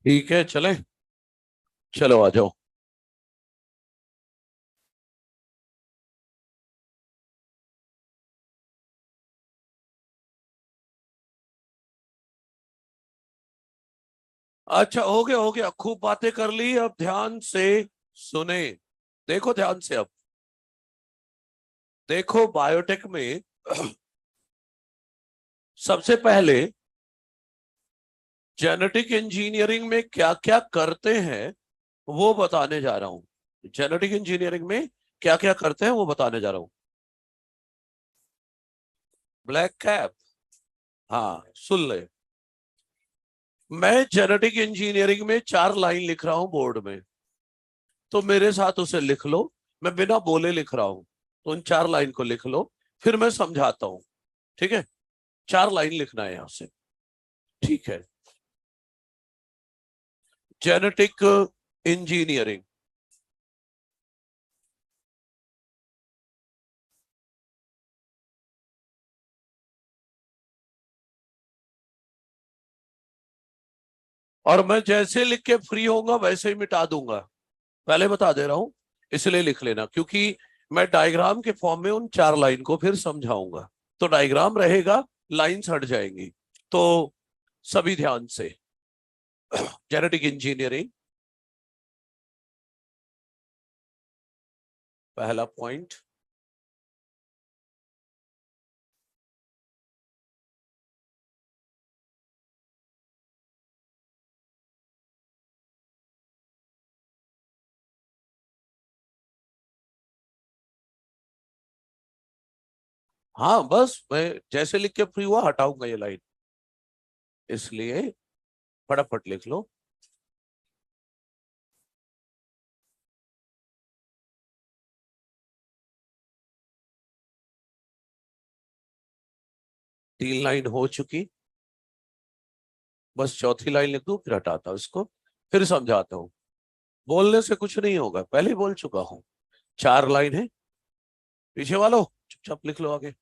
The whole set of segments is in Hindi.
ठीक है, चले। चलो आ जाओ। अच्छा, हो गया हो गया, खूब बातें कर ली, अब ध्यान से सुने। देखो ध्यान से अब। देखो बायोटेक में सबसे पहले जेनेटिक इंजीनियरिंग में क्या क्या करते हैं वो बताने जा रहा हूं। जेनेटिक इंजीनियरिंग में क्या क्या करते हैं वो बताने जा रहा हूं। Black cap. हाँ, सुन ले। मैं जेनेटिक इंजीनियरिंग में 4 लाइन लिख रहा हूं बोर्ड में, तो मेरे साथ उसे लिख लो। मैं बिना बोले लिख रहा हूं, तो उन 4 लाइन को लिख लो। फिर मैं समझाता हूं। ठीक है, 4 लाइन लिखना है यहां से। ठीक है। Genetic engineering. और मैं जैसे लिख के फ्री होऊंगा वैसे ही मिटा दूंगा। पहले बता दे रहा हूं, इसलिए लिख लेना, क्योंकि मैं डायग्राम के फॉर्म में उन 4 लाइन को फिर समझाऊंगा। तो डायग्राम रहेगा, लाइंस हट जाएंगी। तो सभी ध्यान से। जेनेटिक इंजीनियरिंग, पहला पॉइंट। हाँ बस मैं जैसे लिख के फ्री हुआ हटाऊंगा ये लाइन, इसलिए फटाफट लिख लो। 3 लाइन हो चुकी। बस चौथी लाइन लिख दूं, फिर हटाता हूं इसको। फिर समझाता हूँ। बोलने से कुछ नहीं होगा, पहले ही बोल चुका हूं। 4 लाइन है। पीछे वालों चुपचाप लिख लो आगे।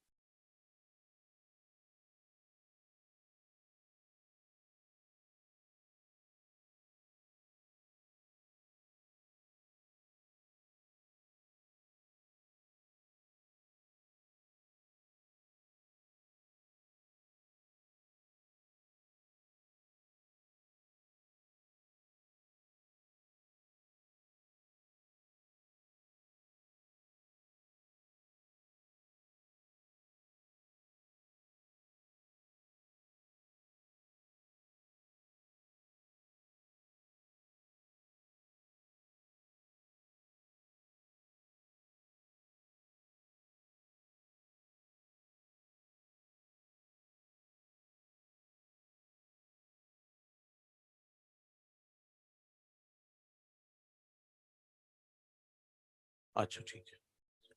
अच्छा ठीक है,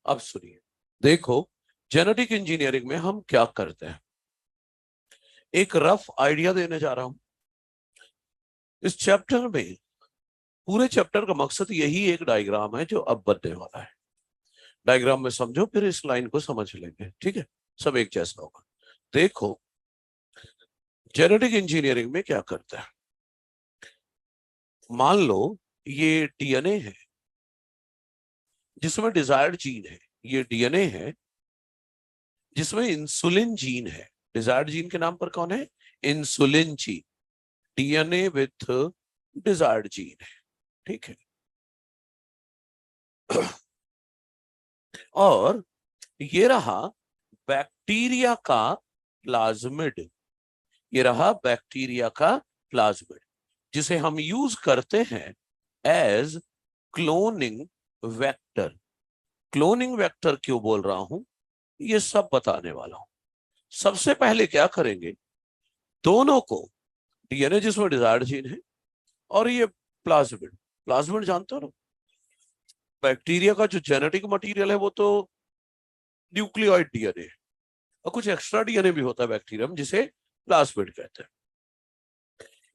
अब सुनिए। देखो, जेनेटिक इंजीनियरिंग में हम क्या करते हैं, एक रफ आइडिया देने जा रहा हूं। इस चैप्टर में, पूरे चैप्टर का मकसद यही एक डायग्राम है जो अब बनने वाला है। डायग्राम में समझो, फिर इस लाइन को समझ लेंगे। ठीक है, सब एक जैसा होगा। देखो, जेनेटिक इंजीनियरिंग में क्या करता है। मान लो ये डीएनए है जिसमें डिजायर्ड जीन है। ये डीएनए है जिसमें इंसुलिन जीन है। डिजायर्ड जीन के नाम पर कौन है? Insulin gene. DNA with desired gene है। ठीक है। और ये रहा बैक्टीरिया का प्लाज्मिड। ये रहा बैक्टीरिया का प्लाज्मिड, जिसे हम यूज करते हैं as cloning vector. Cloning vector क्यों बोल रहा हूं, ये सब बताने वाला हूं। सबसे पहले क्या करेंगे, दोनों को, डीएनए जिसमें डिजायर्ड जीन है और ये प्लाज्मिड। प्लाज्मिड जानते हो ना, बैक्टीरिया का जो जेनेटिक मटेरियल है वो तो न्यूक्लियोइड डीएनए है, और कुछ एक्स्ट्रा डीएनए भी होता है बैक्टीरिया में जिसे प्लाज्मिड कहते हैं।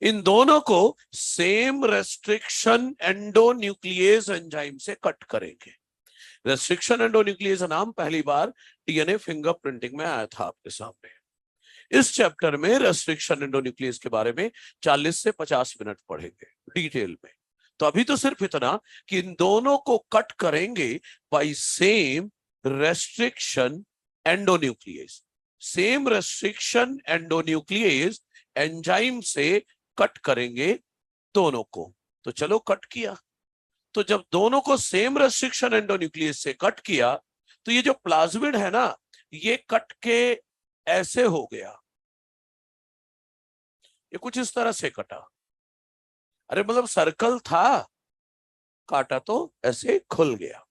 इन दोनों को सेम रेस्ट्रिक्शन एंडोन्यूक्लियेज एंजाइम से कट करेंगे। रेस्ट्रिक्शन एंडोन्यूक्लियेज नाम पहली बार डीएनए फिंगरप्रिंटिंग में आया था आपके सामने। इस चैप्टर में रेस्ट्रिक्शन एंडोन्यूक्लियस के बारे में 40 से 50 मिनट पढ़ेंगे डिटेल में। तो अभी तो सिर्फ इतना कि इन दोनों को कट करेंगे by same restriction endonuclease. Same restriction endonuclease enzyme से कट करेंगे दोनों को। तो चलो कट किया। तो जब दोनों को सेम रेस्ट्रिक्शन एंडोन्यूक्लियस से कट किया तो ये जो प्लाज्मिड है ना, ये कट के ऐसे हो गया, ये कुछ इस तरह से कटा। अरे मतलब सर्कल था, काटा तो ऐसे खुल गया।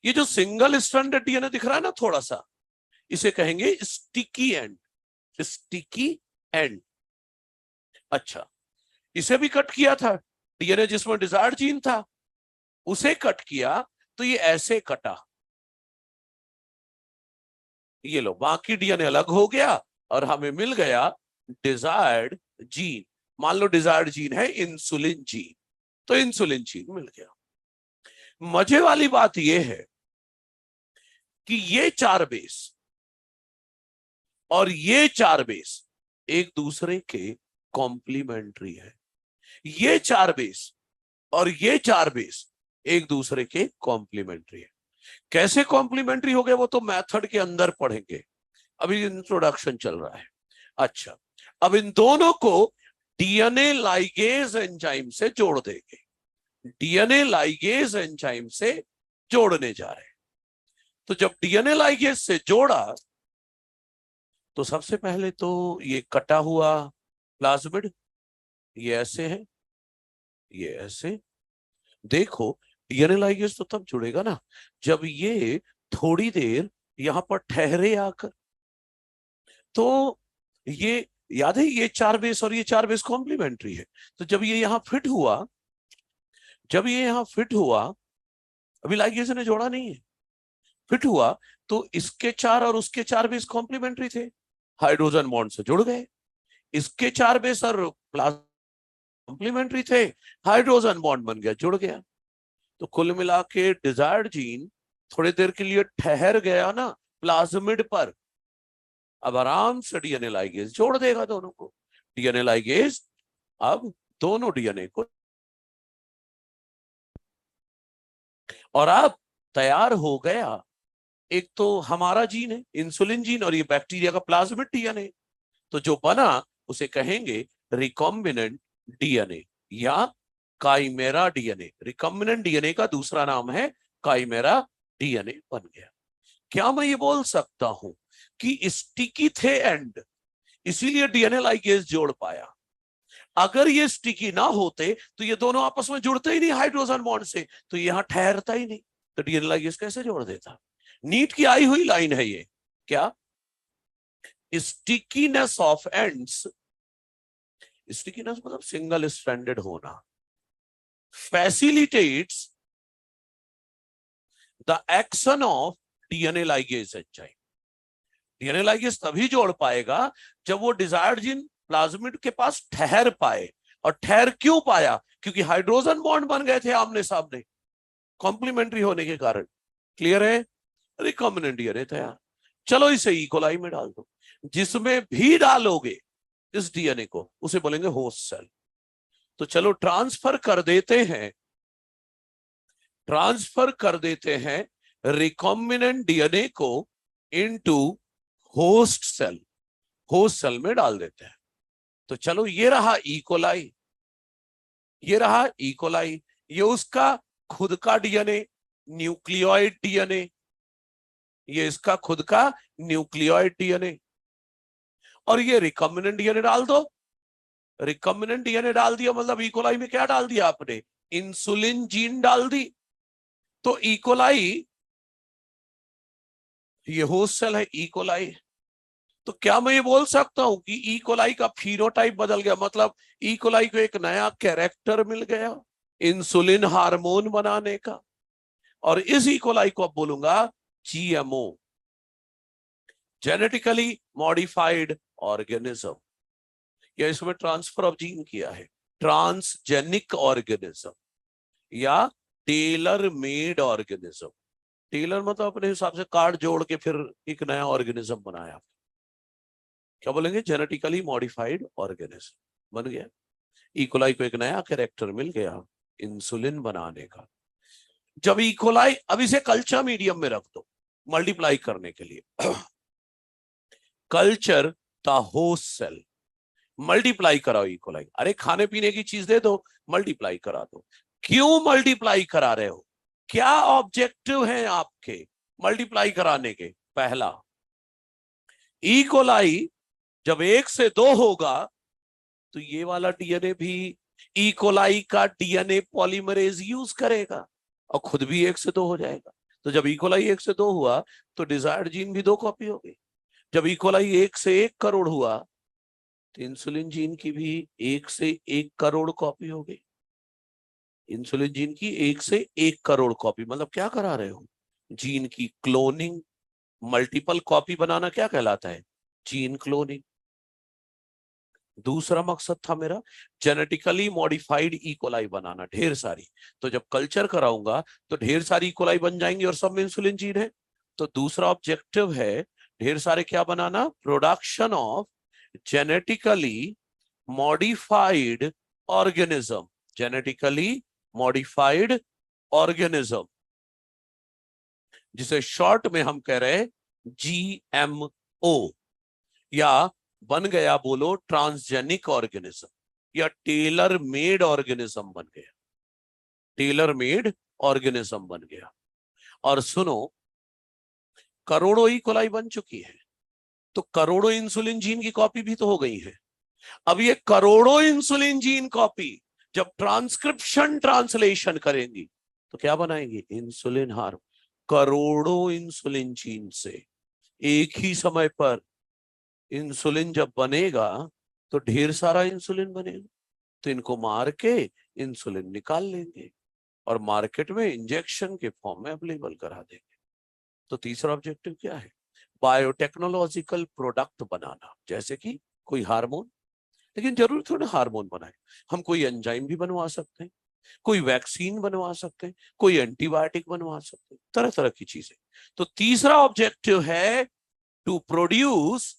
ये जो सिंगल स्ट्रैंडेड डीएनए दिख रहा है ना थोड़ा सा, इसे कहेंगे स्टिकी एंड। Sticky and. अच्छा, इसे भी कट किया था, डीएनए जिसमें डिजायर्ड जीन था उसे कट किया तो ये ऐसे कटा। ये लो, बाकी डीएनए अलग हो गया और हमें मिल गया डिजायर्ड जीन। मान लो डिजायर्ड जीन है इंसुलिन जीन, तो इंसुलिन जीन मिल गया। मजे वाली बात यह है कि ये 4 बेस और ये 4 बेस एक दूसरे के कॉम्प्लीमेंट्री है। ये 4 बेस और ये 4 बेस एक दूसरे के कॉम्प्लीमेंट्री है। कैसे कॉम्प्लीमेंट्री हो गए वो तो मेथड के अंदर पढ़ेंगे, अभी इंट्रोडक्शन चल रहा है। अच्छा, अब इन दोनों को डीएनए लाइगेज एंजाइम से जोड़ देंगे। डीएनए लाइगेज एंजाइम से जोड़ने जा रहे हैं। तो जब डीएनए लाइगेज से जोड़ा तो सबसे पहले तो ये कटा हुआ प्लाज्मिड ये ऐसे है, ये ऐसे। देखो, डीएनए लाइगेज तो तब जुड़ेगा ना जब ये थोड़ी देर यहां पर ठहरे आकर। तो ये याद है, ये 4 बेस और ये 4 बेस कॉम्प्लीमेंट्री है। तो जब ये यहां फिट हुआ, जब ये यहां फिट हुआ, अभी लाइगेज ने जोड़ा नहीं है, फिट हुआ, तो इसके 4 और उसके 4 बेस कॉम्प्लीमेंट्री थे, हाइड्रोजन बॉन्ड से जुड़ गए। इसके 4 बेस और कॉम्प्लीमेंट्री थे, हाइड्रोजन बॉन्ड बन गया, जुड़ गया। तो कुल मिला के डिजायर्ड जीन थोड़ी देर के लिए ठहर गया ना प्लाज्मिड पर, अब आराम से डीएनए लाइगेज जोड़ देगा दोनों को। डीएनए लाइगेज अब दोनों डीएनए को, और अब तैयार हो गया एक तो हमारा जीन है इंसुलिन जीन और ये बैक्टीरिया का प्लाज्मिड डीएनए। तो जो बना उसे कहेंगे रिकॉम्बिनेंट डीएनए या काइमेरा डीएनए। रिकॉम्बिनेंट डीएनए का दूसरा नाम है काइमेरा डीएनए बन गया। क्या मैं ये बोल सकता हूं कि स्टिकी थे एंड, इसीलिए डीएनए लाइगेज जोड़ पाया? अगर ये स्टिकी ना होते तो ये दोनों आपस में जुड़ते ही नहीं हाइड्रोजन बॉन्ड से, तो यहां ठहरता ही नहीं, तो डीएनए लाइगेज कैसे जोड़ देता? नीट की आई हुई लाइन है ये। क्या? स्टिकीनेस ऑफ एंड्स, स्टिकीनेस मतलब सिंगल स्ट्रैंडेड होना, facilitates the action of DNA ligase enzyme. DNA ligase तभी जोड़ पाएगा जब वो डिजायर्ड जीन प्लाज्मिड के पास ठहर पाए। और ठहर क्यों पाया? क्योंकि हाइड्रोजन बॉन्ड बन गए थे आमने सामने, कॉम्प्लीमेंट्री होने के कारण। क्लियर है? रिकॉम्बिनेंट डीएनए तैयार। चलो इसे ई कोलाई में डाल दो। जिसमें भी डालोगे इस डीएनए को उसे बोलेंगे होस्ट सेल। तो चलो ट्रांसफर कर देते हैं, ट्रांसफर कर देते हैं रिकॉम्बिनेंट डीएनए को into host cell. Host cell में डाल देते हैं। तो चलो ये रहा ई कोलाई, ये रहा ई कोलाई, ये उसका खुद का डीएनए न्यूक्लियोइड डीएनए, ये इसका खुद का न्यूक्लियोइड डीएनए। और ये रिकॉम्बिनेंट डीएनए डाल दो। रिकॉम्बिनेंट डीएनए डाल दिया मतलब ई कोलाई में क्या डाल दिया आपने? इंसुलिन जीन डाल दी। तो ई कोलाई, ये होस्ट सेल है ई कोलाई। तो क्या मैं ये बोल सकता हूं कि ई कोलाई का फिनोटाइप बदल गया, मतलब ई कोलाई को एक नया कैरेक्टर मिल गया इंसुलिन हार्मोन बनाने का? और इस ई कोलाई को अब बोलूंगा जीएमओ, जेनेटिकली मॉडिफाइड ऑर्गेनिज्म। या इसमें ट्रांसफर ऑफ जीन किया है, ट्रांसजेनिक ऑर्गेनिज्म या टेलर मेड ऑर्गेनिज्म। टेलर मतलब अपने हिसाब से कार्ड जोड़ के फिर एक नया ऑर्गेनिज्म बनाया। क्या बोलेंगे, जेनेटिकली मॉडिफाइड ऑर्गेनिज्म बन गया। इकोलाई को एक नया कैरेक्टर मिल गया इंसुलिन बनाने का। जब इकोलाई, अब इसे कल्चर मीडियम में रख दो मल्टीप्लाई करने के लिए। Culture the host cell, multiply कराओ इकोलाई। अरे खाने पीने की चीज दे दो, मल्टीप्लाई करा दो। क्यों मल्टीप्लाई करा रहे हो, क्या ऑब्जेक्टिव है आपके मल्टीप्लाई कराने के? पहला, इकोलाई जब 1 से 2 होगा तो ये वाला डीएनए भी इकोलाई का डीएनए पॉलीमरेज यूज करेगा और खुद भी 1 से 2 हो जाएगा। तो जब इकोलाई 1 से 2 हुआ तो डिजायर्ड जीन भी 2 कॉपी हो गई। जब इकोलाई 1 से 1 करोड़ हुआ तो इंसुलिन जीन की भी 1 से 1 करोड़ कॉपी हो गई। इंसुलिन जीन की 1 से 1 करोड़ कॉपी, मतलब क्या करा रहे हो, जीन की क्लोनिंग। मल्टीपल कॉपी बनाना क्या कहलाता है, जीन क्लोनिंग। दूसरा मकसद था मेरा जेनेटिकली मॉडिफाइड इकोलाई बनाना, ढेर सारी। तो जब कल्चर कराऊंगा तो ढेर सारी इकोलाई बन जाएंगी और सब में इंसुलिन जीन है। तो दूसरा ऑब्जेक्टिव है ढेर सारे क्या बनाना, production of genetically modified organism. Genetically modified organism, जिसे शॉर्ट में हम कह रहे हैं GMO, या बन गया बोलो ट्रांसजेनिक ऑर्गेनिज्म, या टेलर मेड ऑर्गेनिज्म बन गया। टेलर मेड ऑर्गेनिज्म बन गया। और सुनो, करोड़ों इकोलाई बन चुकी है तो करोड़ों इंसुलिन जीन की कॉपी भी तो हो गई है। अब ये करोड़ों इंसुलिन जीन कॉपी जब ट्रांसक्रिप्शन ट्रांसलेशन करेंगी तो क्या बनाएंगी, इंसुलिन हार्मोन। करोड़ों इंसुलिन जीन से एक ही समय पर इंसुलिन जब बनेगा तो ढेर सारा इंसुलिन बनेगा, तो इनको मार के इंसुलिन निकाल लेंगे और मार्केट में इंजेक्शन के फॉर्म में अवेलेबल करा देंगे। तो तीसरा ऑब्जेक्टिव क्या है, बायोटेक्नोलॉजिकल प्रोडक्ट बनाना। जैसे कि कोई हार्मोन, लेकिन जरूर थोड़ा हार्मोन बनाए, हम कोई एंजाइम भी बनवा सकते हैं, कोई वैक्सीन बनवा सकते हैं, कोई एंटीबायोटिक बनवा सकते हैं, तरह तरह की चीजें। तो तीसरा ऑब्जेक्टिव है to produce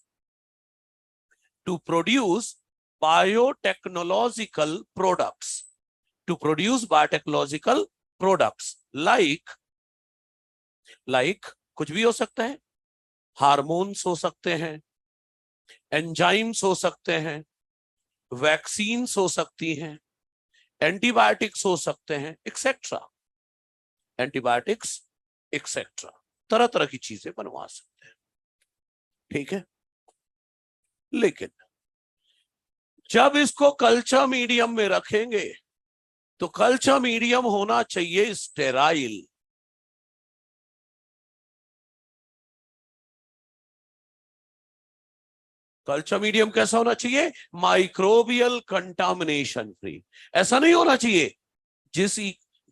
biotechnological products, to produce biotechnological products like कुछ भी हो सकता है, हार्मोन्स हो सकते हैं, एंजाइम्स हो सकते हैं, वैक्सीन्स हो सकती हैं, एंटीबायोटिक्स हो सकते हैं, एक्सेट्रा। एंटीबायोटिक्स एक्सेट्रा, तरह तरह की चीजें बनवा सकते हैं, ठीक है। लेकिन जब इसको कल्चर मीडियम में रखेंगे तो कल्चर मीडियम होना चाहिए स्टेराइल। कल्चर मीडियम कैसा होना चाहिए, माइक्रोबियल कंटामिनेशन फ्री। ऐसा नहीं होना चाहिए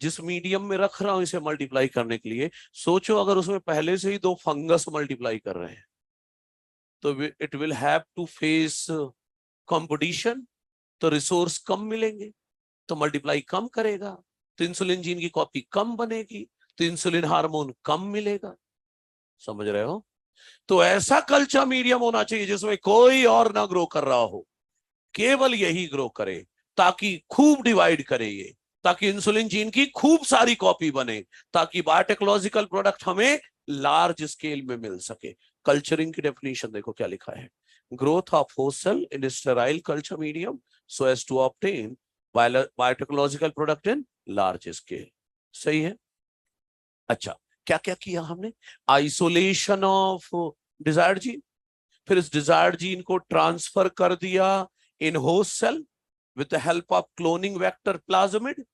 जिस मीडियम में रख रहा हूं इसे मल्टीप्लाई करने के लिए, सोचो अगर उसमें पहले से ही 2 फंगस मल्टीप्लाई कर रहे हैं तो it will have to face competition, तो रिसोर्स कम मिलेंगे, तो मल्टीप्लाई कम करेगा, तो इंसुलिन जीन की कॉपी कम बनेगी, तो इंसुलिन हार्मोन कम मिलेगा। समझ रहे हो? तो ऐसा कल्चर मीडियम होना चाहिए जिसमें कोई और ना ग्रो कर रहा हो, केवल यही ग्रो करे, ताकि खूब डिवाइड करे ये, ताकि इंसुलिन जीन की खूब सारी कॉपी बने, ताकि बायोटेक्नोलॉजिकल प्रोडक्ट हमें लार्ज स्केल में मिल सके। कल्चरिंग की डेफिनेशन देखो क्या लिखा है, growth of host cell in sterile culture medium so as to obtain biotechnological product in large scale. सही है। अच्छा, क्या क्या किया हमने, आइसोलेशन ऑफ डिजायर्ड जीन, फिर इस डिजायर्ड जीन को ट्रांसफर कर दिया in host cell with the help of cloning vector plasmid,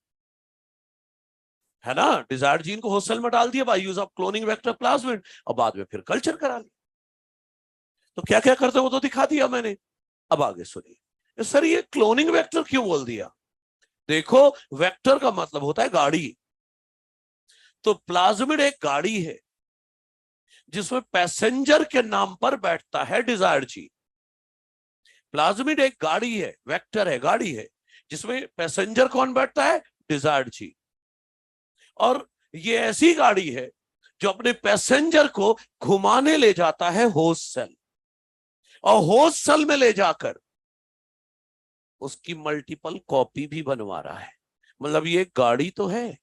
है ना। डिजायर्ड जीन को होस्ट सेल में डाल दिया by use of cloning vector plasmid और बाद में फिर कल्चर करा लिया। तो क्या क्या करते वो तो दिखा दिया मैंने। अब आगे सुनिए, सर ये क्लोनिंग वेक्टर क्यों बोल दिया? देखो, वेक्टर का मतलब होता है गाड़ी, तो प्लाज्मिड एक गाड़ी है जिसमें पैसेंजर के नाम पर बैठता है डिजायर्ड जीन। प्लाज्मिड एक गाड़ी है, वेक्टर है, गाड़ी है, जिसमें पैसेंजर कौन बैठता है, डिजायर्ड जीन। और ये ऐसी गाड़ी है जो अपने पैसेंजर को घुमाने ले जाता है होस्ट सेल, और होस्ट सेल में ले जाकर उसकी मल्टीपल कॉपी भी बनवा रहा है। मतलब ये गाड़ी तो है,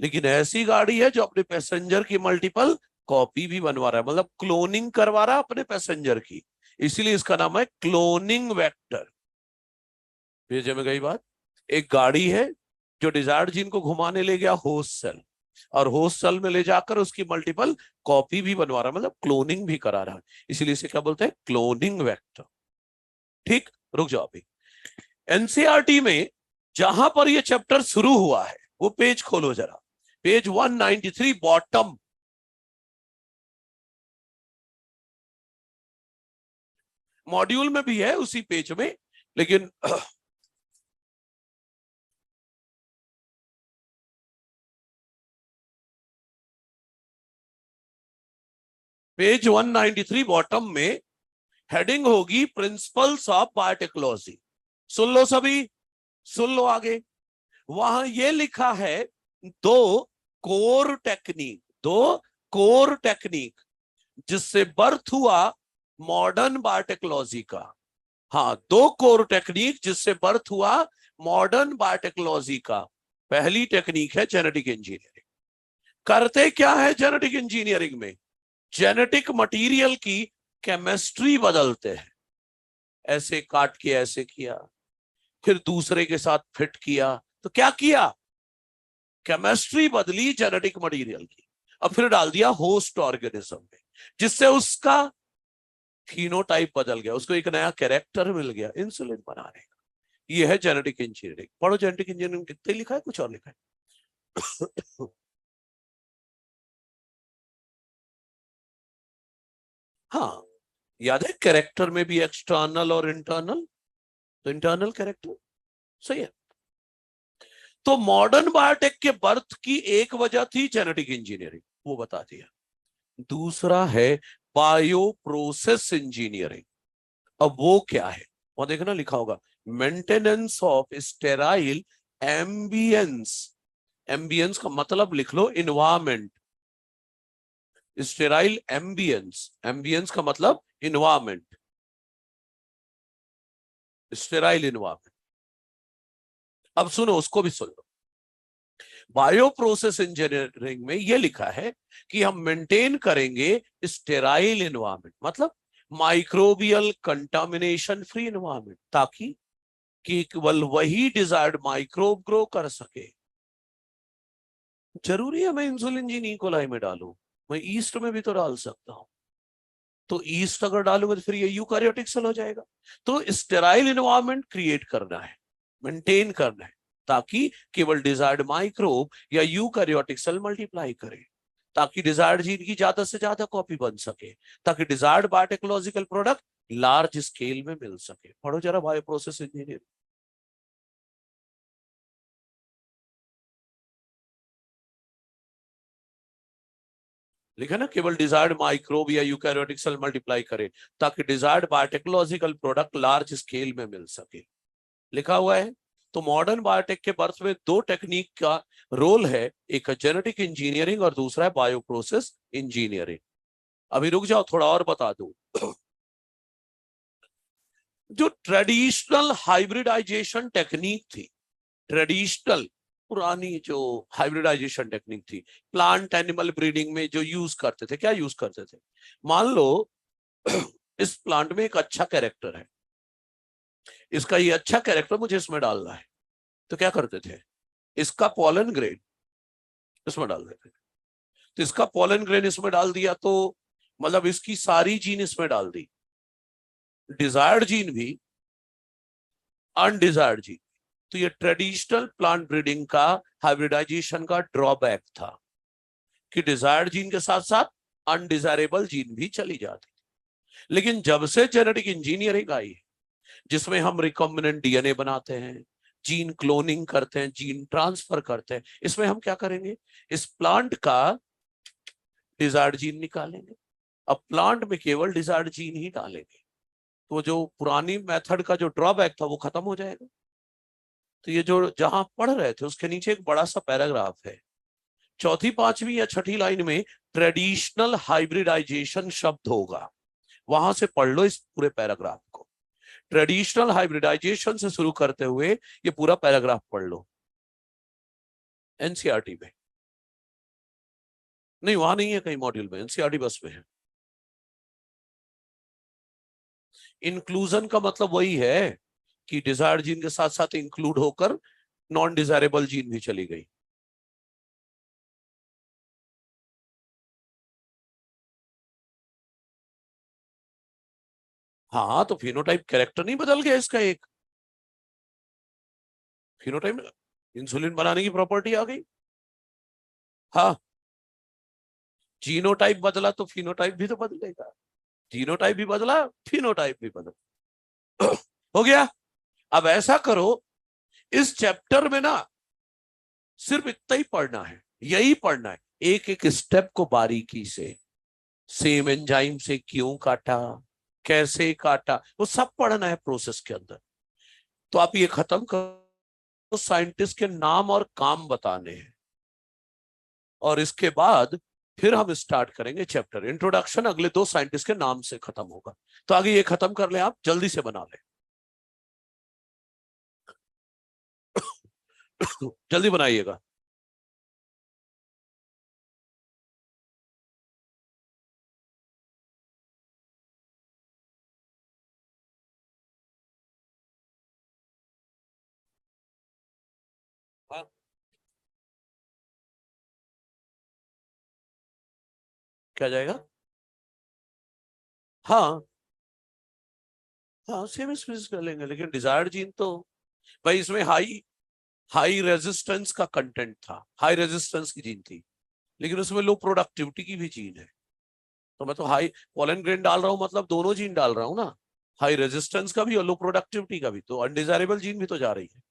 लेकिन ऐसी गाड़ी है जो अपने पैसेंजर की मल्टीपल कॉपी भी बनवा रहा है, मतलब क्लोनिंग करवा रहा है अपने पैसेंजर की। इसीलिए इसका नाम है क्लोनिंग वेक्टर। भेजे में गई बात। एक गाड़ी है जो डिजायर्ड जीन को घुमाने ले गया होस्ट सेल, और होस्ट सेल में ले जाकर उसकी मल्टीपल कॉपी भी बनवा रहा है, मतलब क्लोनिंग भी करा रहा है। इसीलिए इसे क्या बोलते हैं? Cloning vector. ठीक, रुक जाओ अभी। एनसीईआरटी में जहां पर यह चैप्टर शुरू हुआ है वो पेज खोलो जरा, पेज 193 बॉटम। मॉड्यूल में भी है उसी पेज में, लेकिन पेज 193 बॉटम में हेडिंग होगी प्रिंसिपल्स ऑफ बायोटेक्नोलॉजी। सुन लो सभी, सुन लो आगे। वहां ये लिखा है दो कोर टेक्निक, दो कोर टेक्निक जिससे बर्थ हुआ मॉडर्न बायोटेक्नोलॉजी का। हाँ, दो कोर टेक्निक जिससे बर्थ हुआ मॉडर्न बायोटेक्नोलॉजी का। पहली टेक्निक है जेनेटिक इंजीनियरिंग। करते क्या है जेनेटिक इंजीनियरिंग में? जेनेटिक मटेरियल की केमिस्ट्री बदलते हैं। ऐसे काट के ऐसे किया, फिर दूसरे के साथ फिट किया, तो क्या किया? केमिस्ट्री बदली जेनेटिक मटेरियल की, और फिर डाल दिया होस्ट ऑर्गेनिज्म में, जिससे उसका फिनोटाइप बदल गया, उसको एक नया कैरेक्टर मिल गया इंसुलिन बनाने का। ये है जेनेटिक इंजीनियरिंग। पढ़ो जेनेटिक इंजीनियरिंग कितने लिखा है, कुछ और लिखा है। हाँ, याद है कैरेक्टर में भी एक्सटर्नल और इंटरनल, तो इंटरनल कैरेक्टर सही है। तो मॉडर्न बायोटेक के बर्थ की एक वजह थी जेनेटिक इंजीनियरिंग, वो बता दिया। दूसरा है बायो प्रोसेस इंजीनियरिंग। अब वो क्या है? वहां देखना लिखा होगा maintenance of sterile ambience. Ambience का मतलब लिख लो इन्वायरमेंट। स्टेराइल एम्बियंस, एम्बियंस का मतलब इन्वायरमेंट, स्टेराइल इन्वायरमेंट। अब सुनो, उसको भी सुन लो। बायो प्रोसेस इंजीनियरिंग में यह लिखा है कि हम मेंटेन करेंगे स्टेराइल इन्वायरमेंट, मतलब माइक्रोबियल कंटामिनेशन फ्री इन्वायरमेंट, ताकि केवल वही डिजायर्ड माइक्रोब ग्रो कर सके। जरूरी है मैं इंसुलिन जीन ई कोलाई में डालूं? मैं ईस्ट में भी तो डाल सकता हूं। तो ईस्ट अगर डालूंगा तो फिर ये यूकारियोटिक सेल हो जाएगा। तो स्टेराइल इन्वायरमेंट क्रिएट करना है, मेंटेन करना है, ताकि केवल डिजायर्ड माइक्रोब या यूकारियोटिक सेल मल्टीप्लाई करे, ताकि डिजायर्ड जीन की ज्यादा से ज्यादा कॉपी बन सके, ताकि desired biotechnological product large scale में मिल सके। पढ़ो जरा बायो प्रोसेस इंजीनियर। लिखा ना, केवल डिजायर्ड माइक्रोब या यूकैरियोटिक सेल मल्टीप्लाई करे, ताकि desired biotechnological product large scale में मिल सके, लिखा हुआ है। तो मॉडर्न बायोटेक के बर्थ में दो टेक्निक का रोल है, एक है जेनेटिक इंजीनियरिंग और दूसरा है बायो प्रोसेस इंजीनियरिंग। अभी रुक जाओ, थोड़ा और बता दूं। जो ट्रेडिशनल हाइब्रिडाइजेशन टेक्निक थी, ट्रेडिशनल पुरानी जो हाइब्रिडाइजेशन टेक्निक थी, प्लांट एनिमल ब्रीडिंग में जो यूज करते थे, क्या यूज करते थे? मान लो इस प्लांट में एक अच्छा कैरेक्टर है, इसका ये अच्छा कैरेक्टर मुझे इसमें डालना है, तो क्या करते थे? इसका पॉलन ग्रेन इसमें डाल देते थे। तो इसका पॉलन ग्रेन इसमें डाल दिया, तो मतलब इसकी सारी जीन इसमें डाल दी, डिजायर्ड जीन भी, अनडिजायर्ड जीन। तो ये ट्रेडिशनल प्लांट ब्रीडिंग का, हाइब्रिडाइजेशन का ड्रॉबैक था कि डिजायर्ड जीन के साथ साथ अनडिजायरेबल जीन भी चली जाती। लेकिन जब से जेनेटिक इंजीनियरिंग आई, जिसमें हम रिकॉम्बिनेंट डीएनए बनाते हैं, जीन क्लोनिंग करते हैं, जीन ट्रांसफर करते हैं, इसमें हम क्या करेंगे? इस प्लांट का डिजायर्ड जीन निकालेंगे, अब प्लांट में केवल डिजायर्ड जीन ही डालेंगे, तो जो पुरानी मेथड का जो ड्रॉबैक था वो खत्म हो जाएगा। तो ये जो जहां पढ़ रहे थे उसके नीचे एक बड़ा सा पैराग्राफ है, चौथी पांचवी या छठी लाइन में ट्रेडिशनल हाइब्रिडाइजेशन शब्द होगा, वहां से पढ़ लो इस पूरे पैराग्राफ को। ट्रेडिशनल हाइब्रिडाइजेशन से शुरू करते हुए ये पूरा पैराग्राफ पढ़ लो एनसीईआरटी में। नहीं, वहां नहीं है कहीं मॉड्यूल में, एनसीईआरटी बस में है। इंक्लूजन का मतलब वही है कि डिजायर्ड जीन के साथ साथ इंक्लूड होकर नॉन डिजायरेबल जीन भी चली गई। हाँ, तो फिनोटाइप कैरेक्टर नहीं बदल गया इसका एक। फिनोटाइप, इंसुलिन बनाने की प्रॉपर्टी आ गई। हाँ, जीनोटाइप बदला तो फिनोटाइप भी तो बदलेगा। जीनोटाइप भी बदला, फिनोटाइप भी बदला। हो गया। अब ऐसा करो, इस चैप्टर में ना सिर्फ इतना ही पढ़ना है, यही पढ़ना है, एक एक स्टेप को बारीकी से। सेम एंजाइम से क्यों काटा, कैसे काटा, वो सब पढ़ना है प्रोसेस के अंदर। तो आप ये खत्म करो, साइंटिस्ट के नाम और काम बताने हैं, और इसके बाद फिर हम स्टार्ट करेंगे चैप्टर। इंट्रोडक्शन अगले 2 साइंटिस्ट के नाम से खत्म होगा। तो आगे ये खत्म कर ले, आप जल्दी से बना ले। जल्दी बनाइएगा। हाँ, क्या जाएगा? हाँ, हाँ, सेम स्पीसीज कर लेंगे, लेकिन डिजायर्ड जीन तो भाई इसमें हाई हाई रेजिस्टेंस का कंटेंट था, हाई रेजिस्टेंस की जीन थी, लेकिन उसमें लो प्रोडक्टिविटी की भी जीन है। तो मैं तो हाई पोलन ग्रेन डाल रहा हूँ, मतलब दोनों जीन डाल रहा हूँ ना, हाई रेजिस्टेंस का भी और लो प्रोडक्टिविटी का भी, तो अनडिजायरेबल जीन भी तो जा रही है।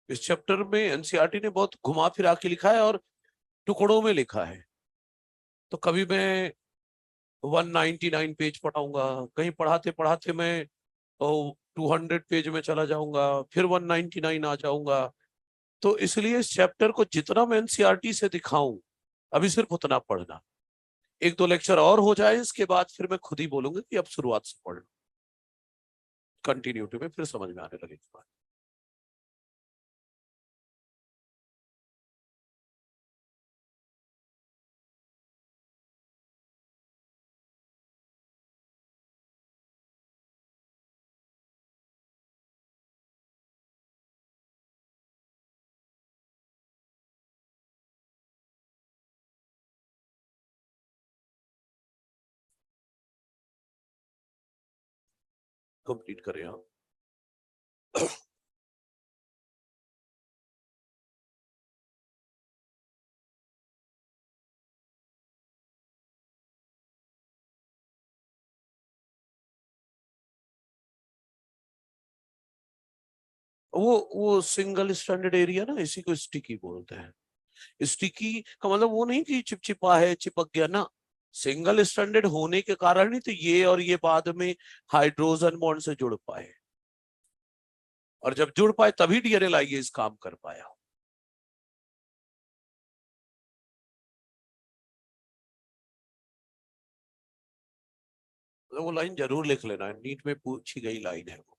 इस चैप्टर में एनसीईआरटी ने बहुत घुमा फिरा के लिखा है और टुकड़ों में लिखा है। तो कभी मैं 199 पेज पढ़ाऊंगा, कहीं पढ़ाते पढ़ाते मैं 200 पेज में चला जाऊंगा, फिर 199 आ जाऊंगा। तो इसलिए इस चैप्टर को जितना मैं एनसीईआरटी से दिखाऊं, अभी सिर्फ उतना पढ़ना। 1-2 लेक्चर और हो जाए, इसके बाद फिर मैं खुद ही बोलूंगा कि अब शुरुआत से पढ़ लो, कंटिन्यूटी में फिर समझ में आने लगेगी बात। कंप्लीट करें आप। वो सिंगल स्टैंडर्ड एरिया ना, इसी को स्टिकी बोलते हैं। स्टिकी का मतलब वो नहीं कि चिपचिपा है, चिपक गया ना। सिंगल स्टैंडर्ड होने के कारण ही तो ये और ये बाद में हाइड्रोजन बॉन्ड से जुड़ पाए, और जब जुड़ पाए तभी डीएनए लाइगेज काम कर पाया। तो वो लाइन जरूर लिख लेना, नीट में पूछी गई लाइन है वो।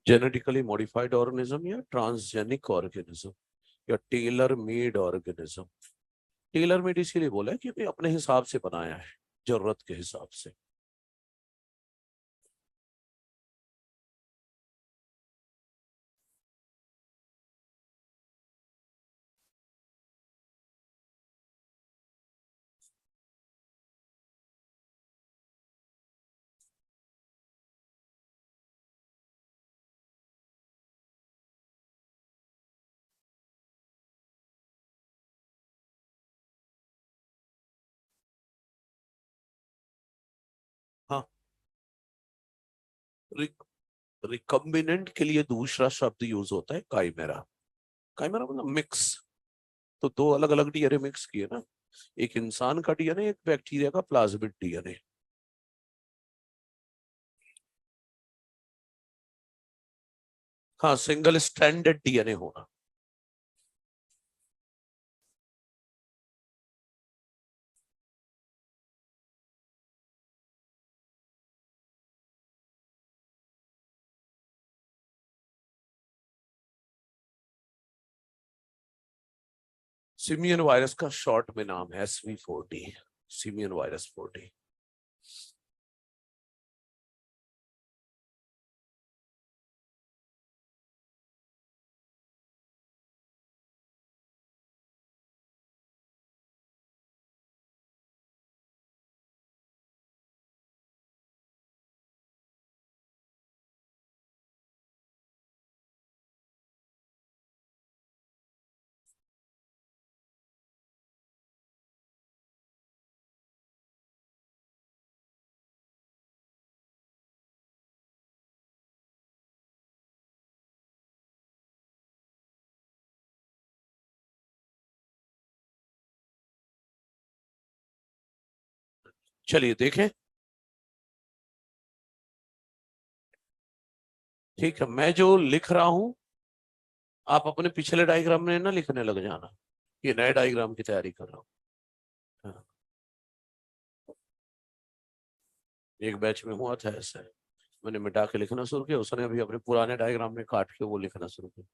जेनेटिकली मॉडिफाइड ऑर्गेनिज्म या ट्रांसजेनिक ऑर्गेनिज्म या tailor made organism. Tailor made इसीलिए बोला है क्योंकि अपने हिसाब से बनाया है, जरूरत के हिसाब से। हाँ, रिकम्बिनेंट के लिए दूसरा शब्द यूज होता है काइमेरा। काइमेरा मतलब मिक्स। तो दो अलग अलग डीएनए मिक्स किए ना, एक इंसान का डीएनए, एक बैक्टीरिया का प्लाज्मिड डीएनए। हाँ, सिंगल स्ट्रैंडेड डीएनए होना। सिमियन वायरस का शॉर्ट में नाम है SV40, सिमियन वायरस 40। चलिए देखें। ठीक है, मैं जो लिख रहा हूं आप अपने पिछले डायग्राम में ना लिखने लग जाना, ये नए डायग्राम की तैयारी कर रहा हूँ। हाँ, एक बैच में हुआ था ऐसा, मैंने मिटा के लिखना शुरू किया, उसने अभी अपने पुराने डायग्राम में काट के वो लिखना शुरू किया।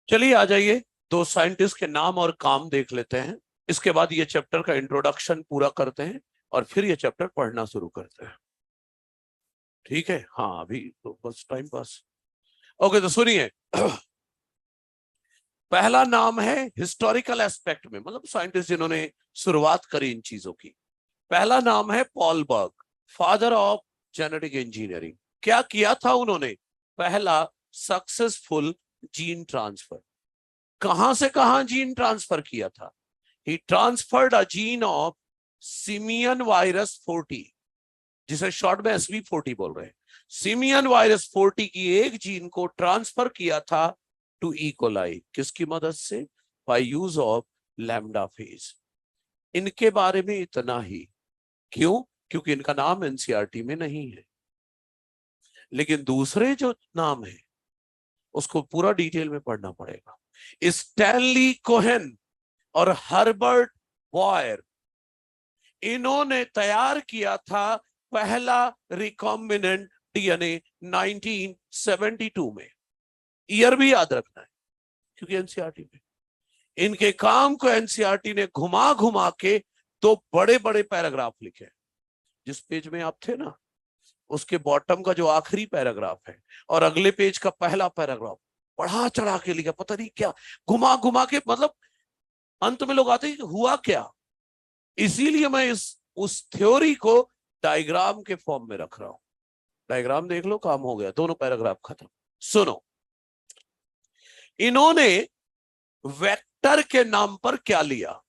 चलिए आ जाइए, दो साइंटिस्ट के नाम और काम देख लेते हैं। इसके बाद ये चैप्टर का इंट्रोडक्शन पूरा करते हैं और फिर ये चैप्टर पढ़ना शुरू करते हैं। ठीक है, हाँ अभी तो बस टाइम पास। ओके, तो सुनिए। पहला नाम है हिस्टोरिकल एस्पेक्ट में, मतलब साइंटिस्ट जिन्होंने शुरुआत करी इन चीजों की। पहला नाम है Paul Berg, father of genetic engineering. क्या किया था उन्होंने? पहला सक्सेसफुल जीन ट्रांसफर। कहां से कहां जीन ट्रांसफर किया था? He transferred a gene of simian virus 40, जिसे शॉर्ट में SV40 बोल रहे हैं। सिमियन वायरस 40 की एक जीन को ट्रांसफर किया था टू इकोलाई। किसकी मदद से? Bye use of lambda phase. इनके बारे में इतना ही। क्यों? क्योंकि इनका नाम एनसीईआरटी में नहीं है। लेकिन दूसरे जो नाम है उसको पूरा डिटेल में पढ़ना पड़ेगा। स्टैनली कोहेन और हर्बर्ट बॉयर, इन्होंने तैयार किया था पहला रिकॉम्बिनेंट डीएनए 1972 में। ईयर भी याद रखना है क्योंकि एनसीईआरटी में इनके काम को एनसीईआरटी ने घुमा घुमा के दो बड़े बड़े पैराग्राफ लिखे। जिस पेज में आप थे ना, उसके बॉटम का जो आखिरी पैराग्राफ है और अगले पेज का पहला पैराग्राफ बढ़ा चढ़ा के लिखा, पता नहीं क्या घुमा घुमा के, मतलब अंत में लोग आते हैं कि हुआ क्या। इसीलिए मैं उस थ्योरी को डायग्राम के फॉर्म में रख रहा हूं। डायग्राम देख लो, काम हो गया, दोनों पैराग्राफ खत्म। सुनो, इन्होंने वेक्टर के नाम पर क्या लिया।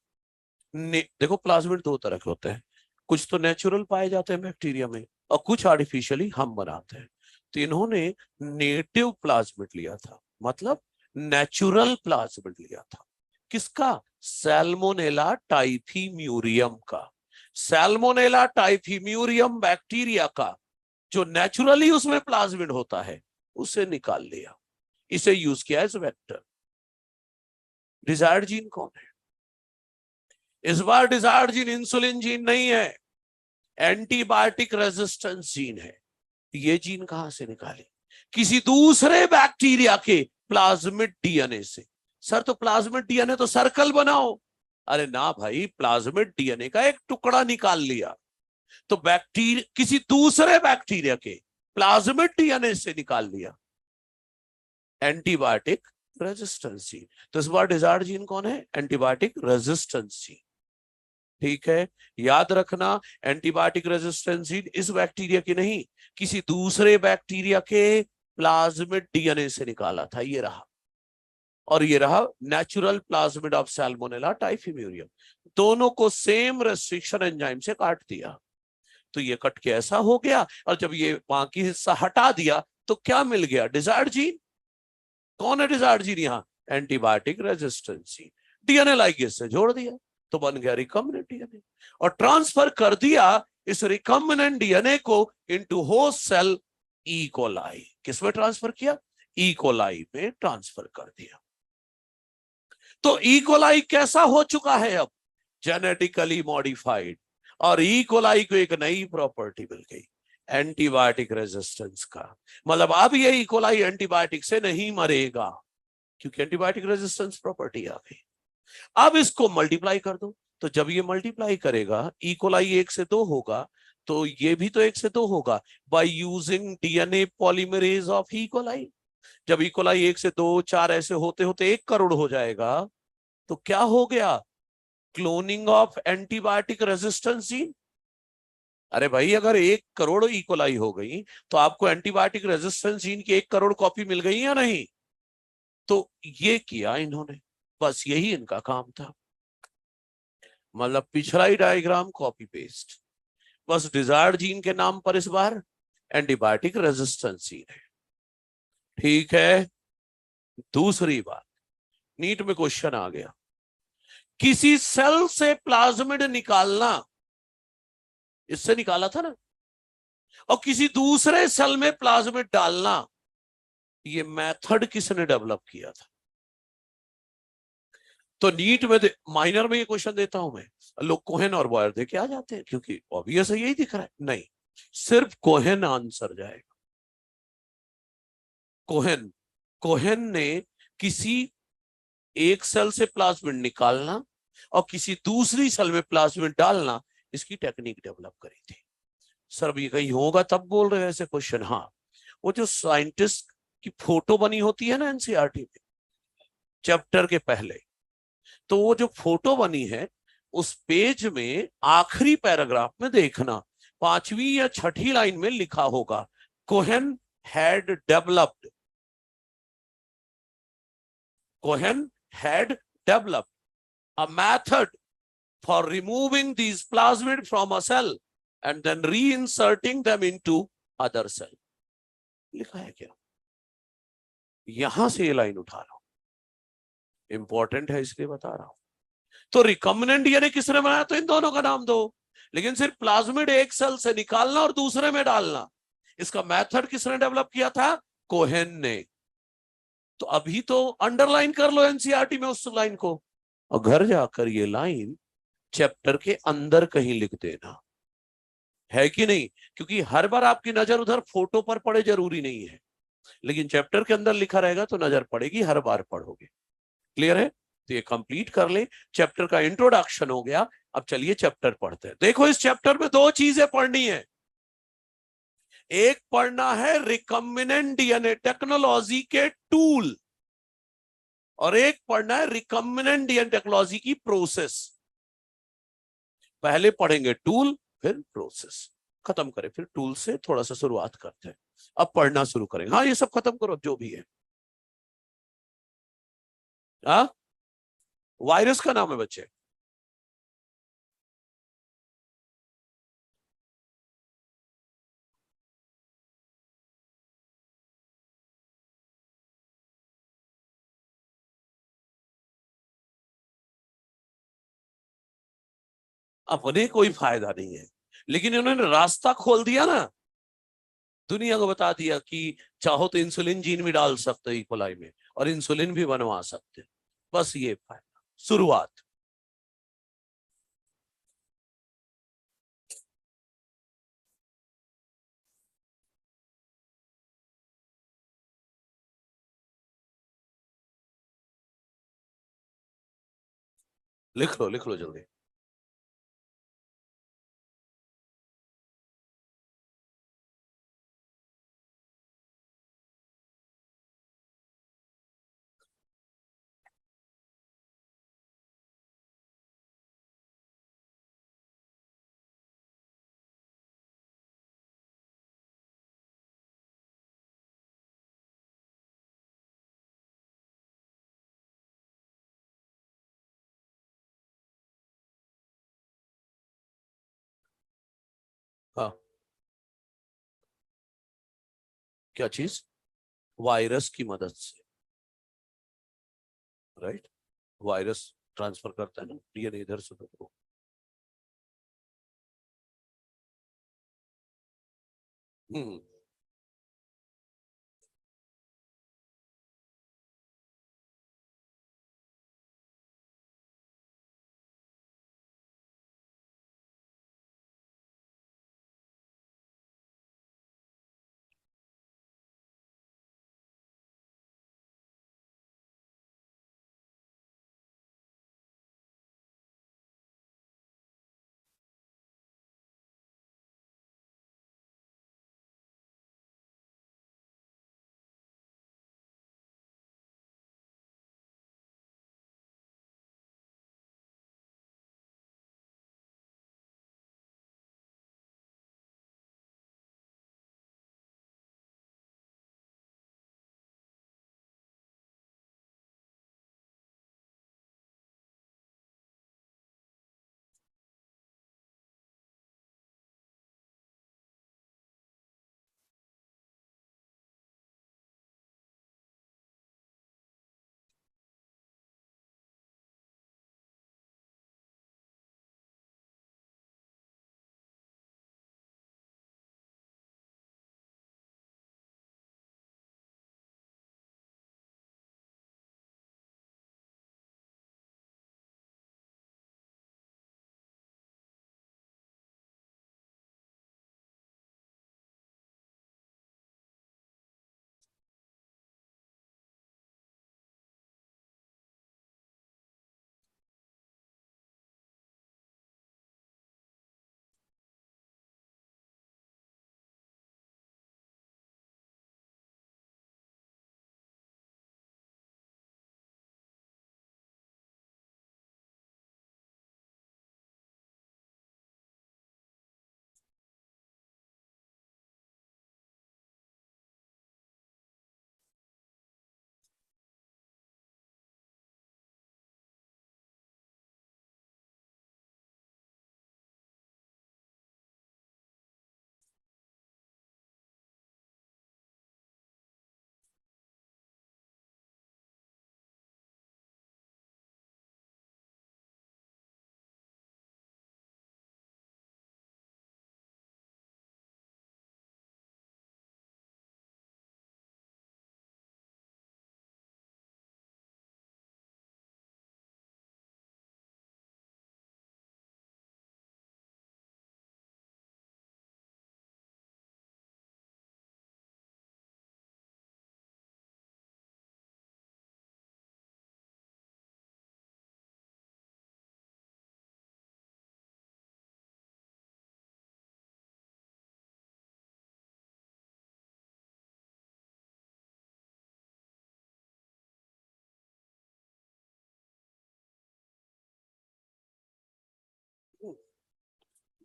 देखो प्लाज्मिड दो तरह के होते हैं, कुछ तो नेचुरल पाए जाते हैं बैक्टीरिया में और कुछ आर्टिफिशियली हम बनाते हैं। तो इन्होंने नेटिव प्लाज्मिड लिया था, मतलब नेचुरल प्लाज्मिड लिया था। किसका? सैल्मोनेला टाइफीम्यूरियम का। सैल्मोनेला टाइफीम्यूरियम बैक्टीरिया का जो नेचुरली उसमें प्लाज्मिड होता है, उसे निकाल लिया, इसे यूज किया एज वेक्टर। डिजायर्ड जीन कौन है इस बार? डिजायर्ड जीन इंसुलिन जीन नहीं है, एंटीबायोटिक रेजिस्टेंस जीन है। ये जीन कहां से निकाले? किसी दूसरे बैक्टीरिया के प्लाज्मिड डीएनए से। सर तो प्लाज्मिड डीएनए तो सर्कल बनाओ। अरे ना भाई, प्लाज्मिड डीएनए का एक टुकड़ा निकाल लिया, तो बैक्टीरिया किसी दूसरे बैक्टीरिया के प्लाज्मिड डीएनए से निकाल लिया, एंटीबायोटिक रेजिस्टेंस जीन। तो इस बार डिजायर्ड जीन कौन है? Antibiotic resistance gene. ठीक है, याद रखना, एंटीबायोटिक रेजिस्टेंस जीन इस बैक्टीरिया की नहीं, किसी दूसरे बैक्टीरिया के प्लाज्मिड डीएनए से निकाला था। ये रहा, और ये रहा नेचुरल प्लाज्मिड ऑफ सैल्मोनेला टाइफीम्यूरियम। दोनों को सेम रेस्ट्रिक्शन एंजाइम से काट दिया, तो ये कट के ऐसा हो गया, और जब ये बाकी हिस्सा हटा दिया तो क्या मिल गया? Desired gene. कौन है डिजायर्ड जीन यहाँ? Antibiotic resistance gene. DNA ligase से जोड़ दिया तो बन गया रिकम्बिनेंट डीएनए, और ट्रांसफर कर दिया इस रिकम्बिनेंट डीएनए को into host cell E coli. किसमें ट्रांसफर किया? ई कोलाई में ट्रांसफर कर दिया। तो ई कोलाई कैसा हो चुका है अब? Genetically modified. और ई कोलाई को एक नई प्रॉपर्टी मिल गई, एंटीबायोटिक रेजिस्टेंस का। मतलब अब ये ई कोलाई एंटीबायोटिक से नहीं मरेगा, क्योंकि एंटीबायोटिक रेजिस्टेंस प्रॉपर्टी आ गई। अब इसको मल्टीप्लाई कर दो, तो जब ये मल्टीप्लाई करेगा, ई कोलाई 1 से 2 होगा, तो ये भी तो 1 से 2 होगा, by using DNA polymerase of E coli. जब ई कोलाई 1 से 2 4 ऐसे होते होते 1 करोड़ हो जाएगा, तो क्या हो गया? Cloning of antibiotic resistance gene. अरे भाई, अगर 1 करोड़ ई कोलाई हो गई तो आपको एंटीबायोटिक रेजिस्टेंस जीन की 1 करोड़ कॉपी मिल गई या नहीं? तो ये किया इन्होंने, बस यही इनका काम था। मतलब पिछला ही डायग्राम कॉपी पेस्ट, बस डिजायर्ड जीन के नाम पर इस बार एंटीबायोटिक रेजिस्टेंस जीन है। ठीक है, दूसरी बात, नीट में क्वेश्चन आ गया, किसी सेल से प्लाज्मिड निकालना, इससे निकाला था ना, और किसी दूसरे सेल में प्लाज्मिड डालना, ये मेथड किसने डेवलप किया था? तो नीट में माइनर में ये क्वेश्चन देता हूं मैं, लोग कोहेन और बॉयर देके आ जाते हैं, क्योंकि ऑब्वियस यही दिख रहा है। नहीं, सिर्फ कोहेन आंसर जाएगा। कोहेन, कोहेन ने किसी एक सेल से प्लाज्मिड निकालना और किसी दूसरी सेल में प्लाज्मिड डालना, इसकी टेक्निक डेवलप करी थी। सर ये कहीं होगा तब बोल रहे हैं ऐसे क्वेश्चन? हाँ, वो जो साइंटिस्ट की फोटो बनी होती है ना एनसीईआरटी में चैप्टर के पहले, तो वो जो फोटो बनी है उस पेज में आखिरी पैराग्राफ में देखना, 5वीं या 6ठी लाइन में लिखा होगा, Cohen had developed, Cohen had developed a method for removing these plasmid from a cell and then reinserting them into other cell। लिखा है क्या? यहां से ये लाइन उठा रहा हूं, इंपॉर्टेंट है इसलिए बता रहा हूं। तो रिकम्बिनेंट डीएनए किसने बनाया? तो इन दोनों का नाम दो, लेकिन सिर्फ प्लाज्मिड एक सेल से निकालना और दूसरे में डालना, इसका मेथड किसने डेवलप किया था? कोहेन ने। तो अभी तो अंडरलाइन कर लो एनसीईआरटी में उस लाइन को, और घर जाकर ये लाइन चैप्टर के अंदर कहीं लिख देना, है कि नहीं? क्योंकि हर बार आपकी नजर उधर फोटो पर पड़े जरूरी नहीं है, लेकिन चैप्टर के अंदर लिखा रहेगा तो नजर पड़ेगी, हर बार पढ़ोगे। क्लियर है? तो ये कंप्लीट कर ले, चैप्टर का इंट्रोडक्शन हो गया, अब चलिए चैप्टर पढ़ते हैं। देखो इस चैप्टर में दो चीजें पढ़नी है। एक पढ़ना है रिकम्बिनेंट डीएनए टेक्नोलॉजी के टूल, और एक पढ़ना है रिकम्बिनेंट डीएनए टेक्नोलॉजी की प्रोसेस। पहले पढ़ेंगे टूल, फिर प्रोसेस। खत्म करें, फिर टूल से थोड़ा सा शुरुआत करते हैं। अब पढ़ना शुरू करेंगे। हाँ, ये सब खत्म करो जो भी है। हाँ, वायरस का नाम है बच्चे। अपने कोई फायदा नहीं है, लेकिन इन्होंने रास्ता खोल दिया ना, दुनिया को बता दिया कि चाहो तो इंसुलिन जीन भी डाल सकते हो इकोलाई में, और इंसुलिन भी बनवा सकते हो। बस ये फायदा, शुरुआत। लिख लो, लिख लो जल्दी। हाँ, क्या चीज? वायरस की मदद से, राइट। वायरस ट्रांसफर करता है ना डीएनए इधर से उधर को। हम्म।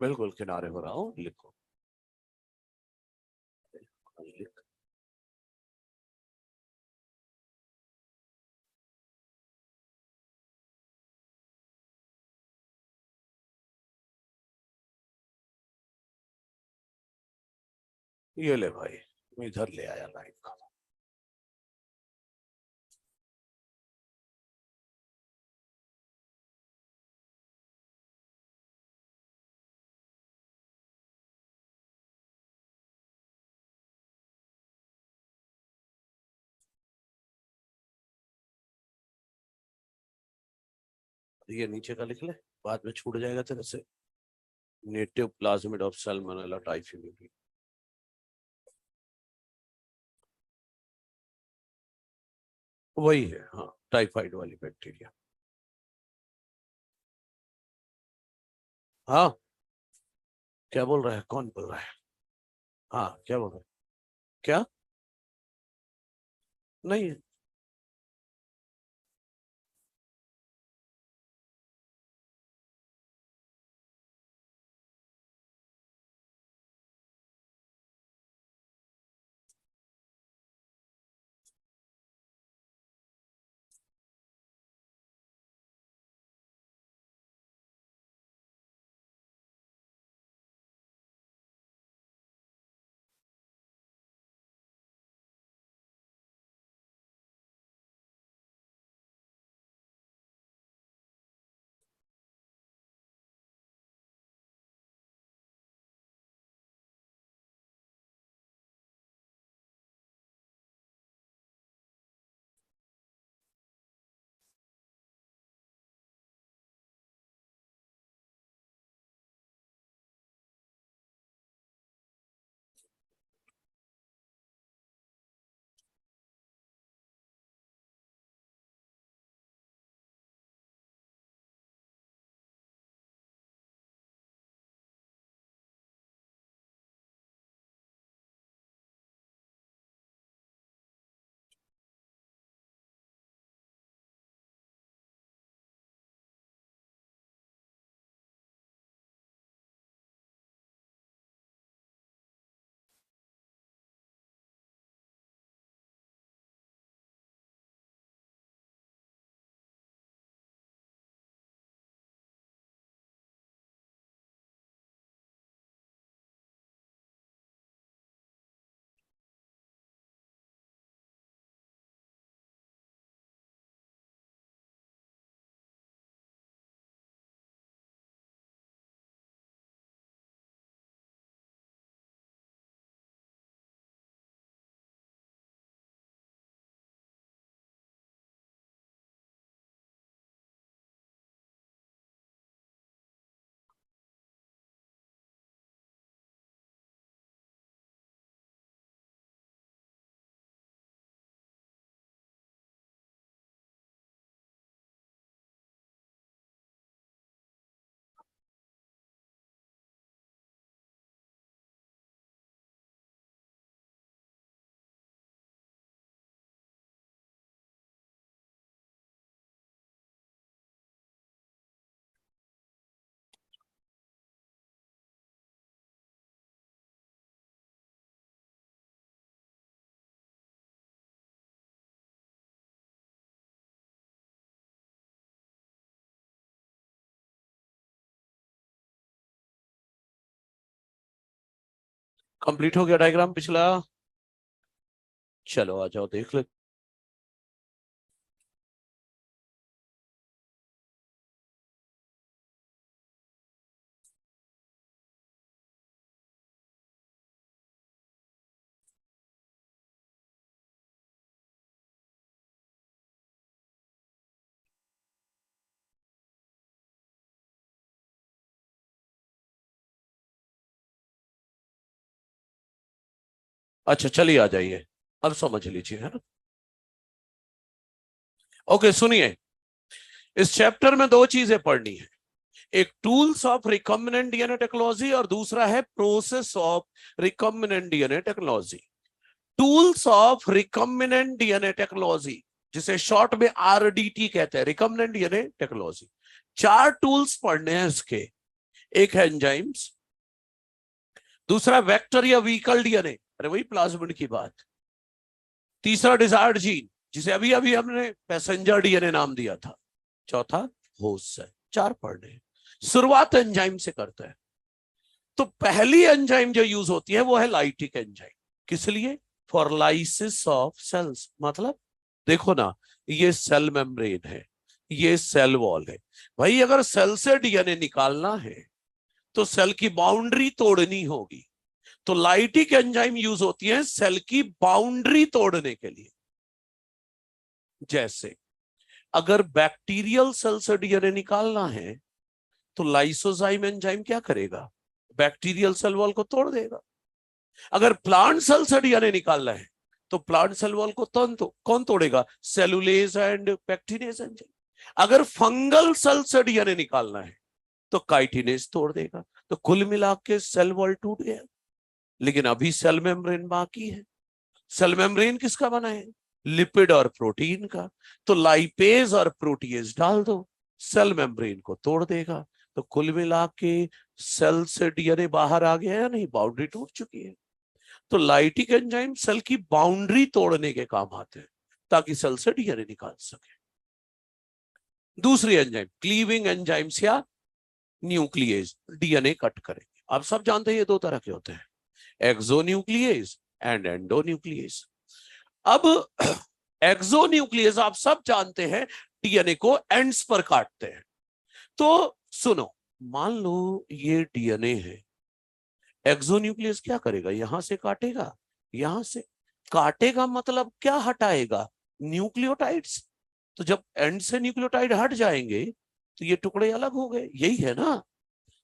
बिल्कुल किनारे हो रहा हूं, लिखो। लिख। ये ले भाई, मैं इधर ले आया लाइन का। ये नीचे का लिख ले, बाद में छूट जाएगा तेरे से। Native plasmid of Salmonella typhimurium. वही है, हाँ, टाइफाइड वाली बैक्टीरिया। हाँ, क्या बोल रहा है, कौन बोल रहा है? हाँ, क्या बोल रहा है? क्या? नहीं। कंप्लीट हो गया डायग्राम पिछला? चलो आ जाओ देख ले। अच्छा, चलिए आ जाइए, अब समझ लीजिए, है ना। ओके, सुनिए। इस चैप्टर में दो चीजें पढ़नी है। एक tools of recombinant DNA technology और दूसरा है process of recombinant DNA technology. Tools of recombinant DNA technology, जिसे शॉर्ट में आरडीटी कहते हैं, रिकॉम्बिनेंट डीएनए टेक्नोलॉजी। चार टूल्स पढ़ने हैं इसके। एक है एंजाइम्स, दूसरा वेक्टर या व्हीकल डीएनए, अरे वही प्लाज्मिड की बात, तीसरा डिजायर्ड जीन जिसे अभी अभी हमने पैसेंजर डीएनए नाम दिया था, चौथा होस्ट सेल। 4 पढ़ने। शुरुआत एंजाइम से करते हैं। तो पहली एंजाइम जो यूज होती है वो है लाइटिक एंजाइम। किस लिए? For lysis of cells. मतलब देखो ना, ये सेल मेम्ब्रेन है, ये सेल वॉल है। भाई अगर सेल से डीएनए निकालना है तो सेल की बाउंड्री तोड़नी होगी, तो लाइटिक एंजाइम यूज होती है सेल की बाउंड्री तोड़ने के लिए। जैसे अगर बैक्टीरियल सेल से डीएनए निकालना है तो लाइसोजाइम एंजाइम क्या करेगा? बैक्टीरियल सेल वॉल को तोड़ देगा। अगर प्लांट सेल से डीएनए निकालना है तो प्लांट सेल वॉल को कौन तोड़ेगा? Cellulase and pectinase enzyme. अगर फंगल सेल से डीएनए निकालना है तो काइटिनेज तोड़ देगा। तो कुल मिला के सेल वॉल टूट गया। लेकिन अभी सेल मेम्ब्रेन बाकी है। सेल मेम्ब्रेन किसका बना है? लिपिड और प्रोटीन का। तो लाइपेज और प्रोटीएज डाल दो, सेल मेम्ब्रेन को तोड़ देगा। तो कुल मिला के सेल से डीएनए बाहर आ गया या नहीं? बाउंड्री टूट चुकी है। तो लाइटिक एंजाइम सेल की बाउंड्री तोड़ने के काम आते हैं ताकि सेल से डीएनए निकाल सके। दूसरी एंजाइम क्लीविंग एंजाइम्स या न्यूक्लियेज, डीएनए कट करेंगे। आप सब जानते हैं ये 2 तरह के होते हैं, एक्सोन्यूक्लियेज एंड एंडोन्यूक्लियेज। अब एक्सोन्यूक्लियेज आप सब जानते हैं डीएनए को एंड्स पर काटते हैं। तो सुनो, मान लो ये डीएनए है, एक्सोन्यूक्लियस क्या करेगा? यहां से काटेगा, यहां से काटेगा, मतलब क्या हटाएगा? न्यूक्लियोटाइड्स। तो जब एंड से न्यूक्लियोटाइड हट जाएंगे तो ये टुकड़े अलग हो गए, यही है ना।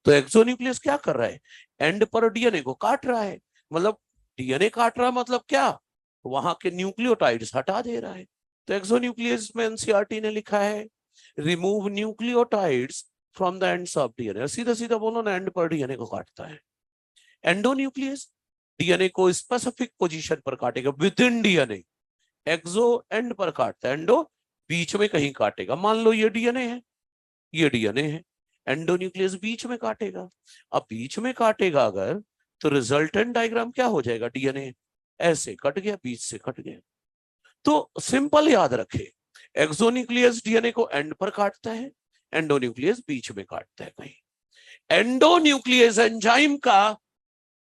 तो एक्सोन्यूक्लियस क्या कर रहा है? एंड पर डीएनए को काट रहा है। मतलब डीएनए काट रहा मतलब क्या? वहां के न्यूक्लियोटाइड्स हटा दे रहा है। तो एक्सोन्यूक्लियस में एनसीईआरटी ने लिखा है remove nucleotides from the ends of DNA. सीधा सीधा बोलो ना, एंड पर डीएनए को काटता है। एंडोन्यूक्लियस डीएनए को स्पेसिफिक पोजीशन पर काटेगा within DNA. Exo end पर काटता है, एंडो बीच में कहीं काटेगा। मान लो ये डीएनए है, ये डीएनए है, एंडोन्यूक्लियस बीच में काटेगा। अब बीच में काटेगा अगर, तो रिजल्टेंट डायग्राम क्या हो जाएगा? डीएनए ऐसे कट गया, बीच से कट गया। तो सिंपल याद रखे, एक्सोन्यूक्लियस डीएनए को एंड पर काटता है, एंडोन्यूक्लियस बीच में काटता है कहीं। एंडोन्यूक्लियस एंजाइम का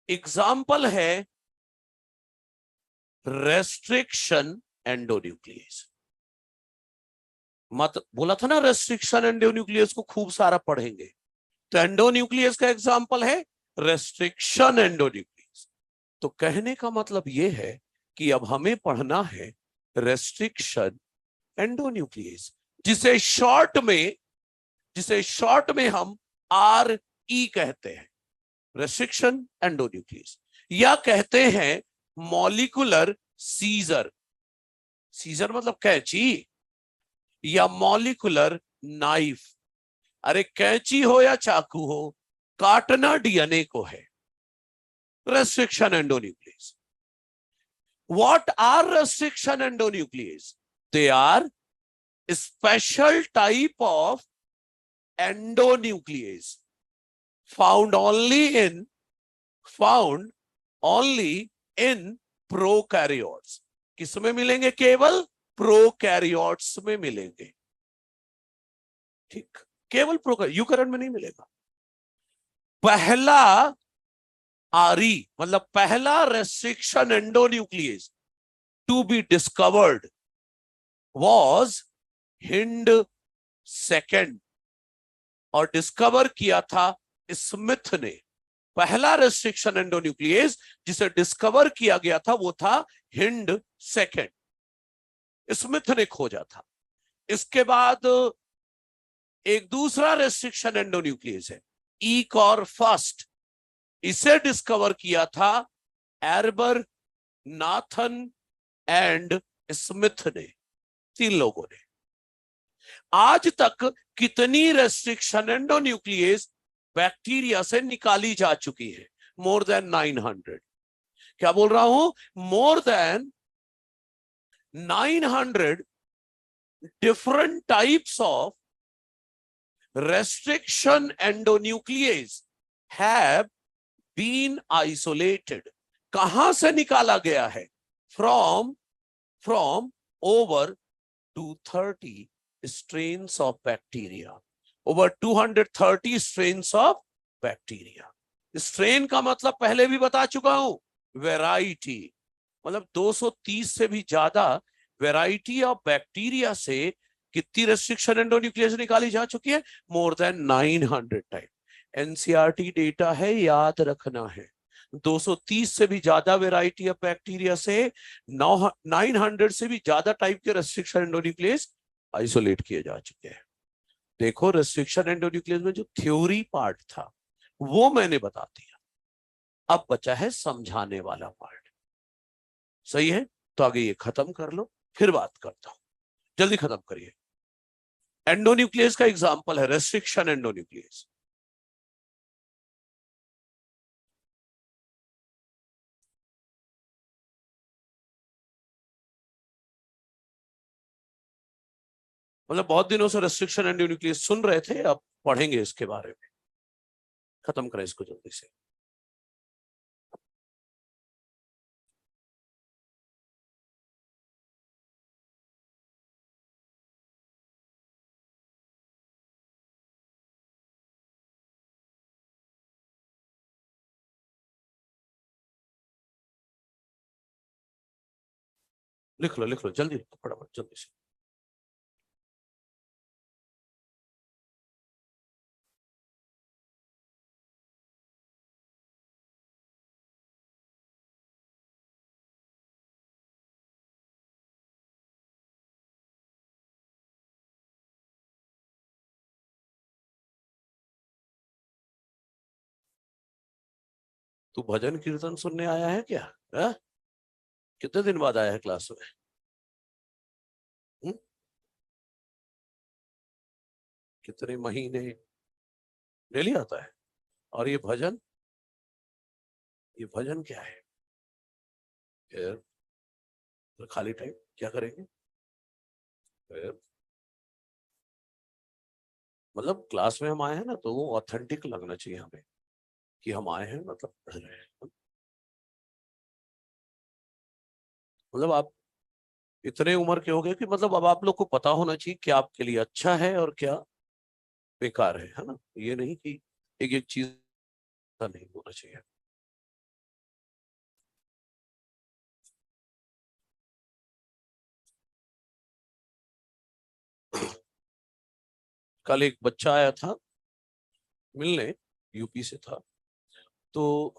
एग्जाम्पल है रेस्ट्रिक्शन एंडोन्यूक्लियस। मत बोला था ना रेस्ट्रिक्शन एंडोन्यूक्लियस को खूब सारा पढ़ेंगे। तो एंडोन्यूक्लियस का एग्जाम्पल है रेस्ट्रिक्शन एंडोन्यूक्लियस। तो कहने का मतलब यह है कि अब हमें पढ़ना है रेस्ट्रिक्शन एंडोन्यूक्लियस, जिसे शॉर्ट में हम RE कहते हैं, रेस्ट्रिक्शन एंडोन्यूक्लियस, या कहते हैं मॉलिक्यूलर सीजर। सीजर मतलब कैंची, या मॉलिक्यूलर नाइफ। अरे कैंची हो या चाकू हो, काटना डीएनए को है। Restriction endonuclease. What are restriction endonuclease? They are special type of endonuclease found only in prokaryotes। किसमें मिलेंगे? केवल प्रोकैरियोट्स में मिलेंगे। ठीक, केवल यूकैरियोट में नहीं मिलेगा। पहला RE मतलब पहला restriction endonuclease to be discovered was hind second, और डिस्कवर किया था स्मिथ ने। पहला रेस्ट्रिक्शन एंडोन्यूक्लियस जिसे डिस्कवर किया गया था वो था हिंड सेकेंड, स्मिथ ने खोजा था। इसके बाद एक दूसरा रेस्ट्रिक्शन एंडोन्यूक्लियस है ईकॉर फर्स्ट, इसे डिस्कवर किया था एर्बर, नाथन एंड स्मिथ ने, 3 लोगों ने। आज तक कितनी रेस्ट्रिक्शन एंडोन्यूक्लियस बैक्टीरिया से निकाली जा चुकी है? More than 900। क्या बोल रहा हूं? More than 900 different types of restriction endonuclease have been isolated, कहां से निकाला गया है? From over 230 strains of bacteria, over 230 strains of bacteria. Strain का मतलब पहले भी बता चुका हूं, वैरायटी, मतलब 230 से भी ज्यादा वैरायटी ऑफ बैक्टीरिया से कितनी रेस्ट्रिक्शन एंडोन्यूक्लियस निकाली जा चुकी है? More than 900 time. NCERT data है, याद रखना है। 230 से भी ज्यादा वैरायटी ऑफ बैक्टीरिया से 900 से भी ज्यादा टाइप के रेस्ट्रिक्शन एंडोन्यूक्लियस आइसोलेट किए जा चुके हैं। देखो, रेस्ट्रिक्शन एंडोन्यूक्लियस में जो थ्योरी पार्ट था वो मैंने बता दिया, अब बचा है समझाने वाला पार्ट। सही है, तो आगे ये खत्म कर लो, फिर बात करता हूं। जल्दी खत्म करिए। एंडोन्यूक्लियस का एग्जांपल है रेस्ट्रिक्शन एंडोन्यूक्लियस। मतलब बहुत दिनों से रेस्ट्रिक्शन एंडोन्यूक्लियस सुन रहे थे, अब पढ़ेंगे इसके बारे में। खत्म करें इसको जल्दी से। लिख लो लिख लो, जल्दी फटाफट जल्दी से। तू भजन कीर्तन सुनने आया है क्या? है? कितने दिन बाद आया है क्लास में? हुँ? कितने महीने? डेली आता है? और ये भजन क्या है? फिर तो खाली टाइम क्या करेंगे? फिर मतलब क्लास में हम आए हैं ना, तो वो ऑथेंटिक लगना चाहिए हमें कि हम आए हैं, मतलब पढ़ रहे हैं। मतलब आप इतने उम्र के हो गए कि मतलब अब आप लोग को पता होना चाहिए क्या आपके लिए अच्छा है और क्या बेकार है ना? ये नहीं कि एक एक चीज का नहीं होना चाहिए। कल एक बच्चा आया था मिलने, यूपी से था, तो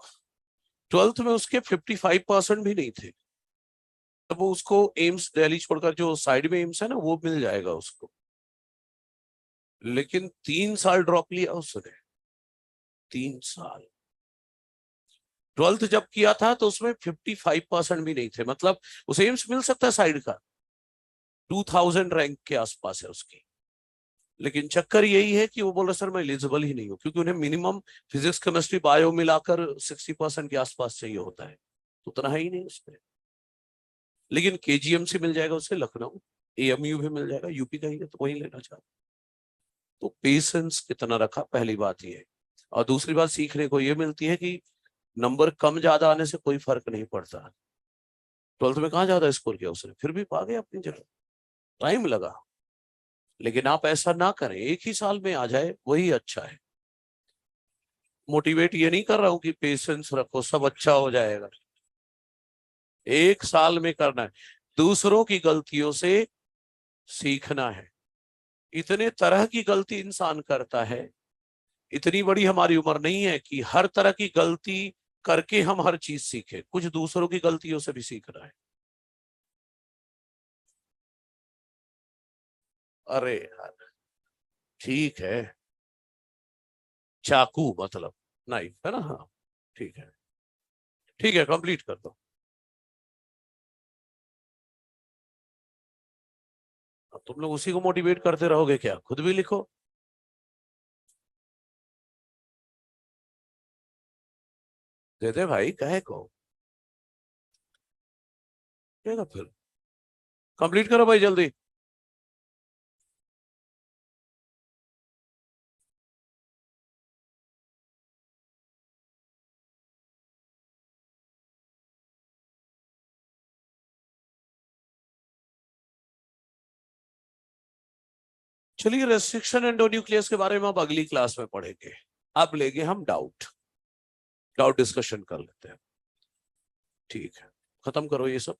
12th में उसके 55% भी नहीं थे। तब वो उसको एम्स दिल्ली छोड़कर जो साइड में एम्स है ना, वो मिल जाएगा उसको। लेकिन 3 साल ड्रॉप लिया उसने। 3 साल। 12th जब किया था तो उसमें 55% भी नहीं थे, मतलब उसे एम्स मिल सकता है साइड का, 2000 रैंक के आसपास है उसकी। लेकिन चक्कर यही है कि वो बोल रहे सर मैं एलिजिबल ही नहीं हूँ, क्योंकि उन्हें मिनिमम फिजिक्स केमिस्ट्री बायो मिलाकर 60% के आसपास चाहिए होता है, तो उतना है ही नहीं उसमें। लेकिन केजीएमसी मिल जाएगा उसे लखनऊ, एएमयू भी मिल जाएगा, यूपी का ही है तो वही लेना चाहता। तो पेशेंस कितना रखा, पहली बात ये है। और दूसरी बात सीखने को ये मिलती है कि नंबर कम ज्यादा आने से कोई फर्क नहीं पड़ता। 12th में कहाँ ज्यादा स्कोर किया उसने, फिर भी पा गया अपनी जगह। टाइम लगा, लेकिन आप ऐसा ना करें, एक ही साल में आ जाए वही अच्छा है। मोटिवेट ये नहीं कर रहा हूं कि पेशेंस रखो सब अच्छा हो जाएगा, एक साल में करना है। दूसरों की गलतियों से सीखना है। इतने तरह की गलती इंसान करता है, इतनी बड़ी हमारी उम्र नहीं है कि हर तरह की गलती करके हम हर चीज सीखे, कुछ दूसरों की गलतियों से भी सीखना है। अरे यार, ठीक है, चाकू मतलब नाइफ है ना? हाँ, ठीक है, ठीक है, कंप्लीट कर दो। अब तुम लोग उसी को मोटिवेट करते रहोगे क्या? खुद भी लिखो। दे दे भाई, कहे को देगा फिर। कंप्लीट करो भाई जल्दी। चलिए रेस्ट्रिक्शन एंडोन्यूक्लियस के बारे में अब अगली क्लास में पढ़ेंगे। अब लेंगे हम डाउट डिस्कशन कर लेते हैं। ठीक है, खत्म करो ये सब,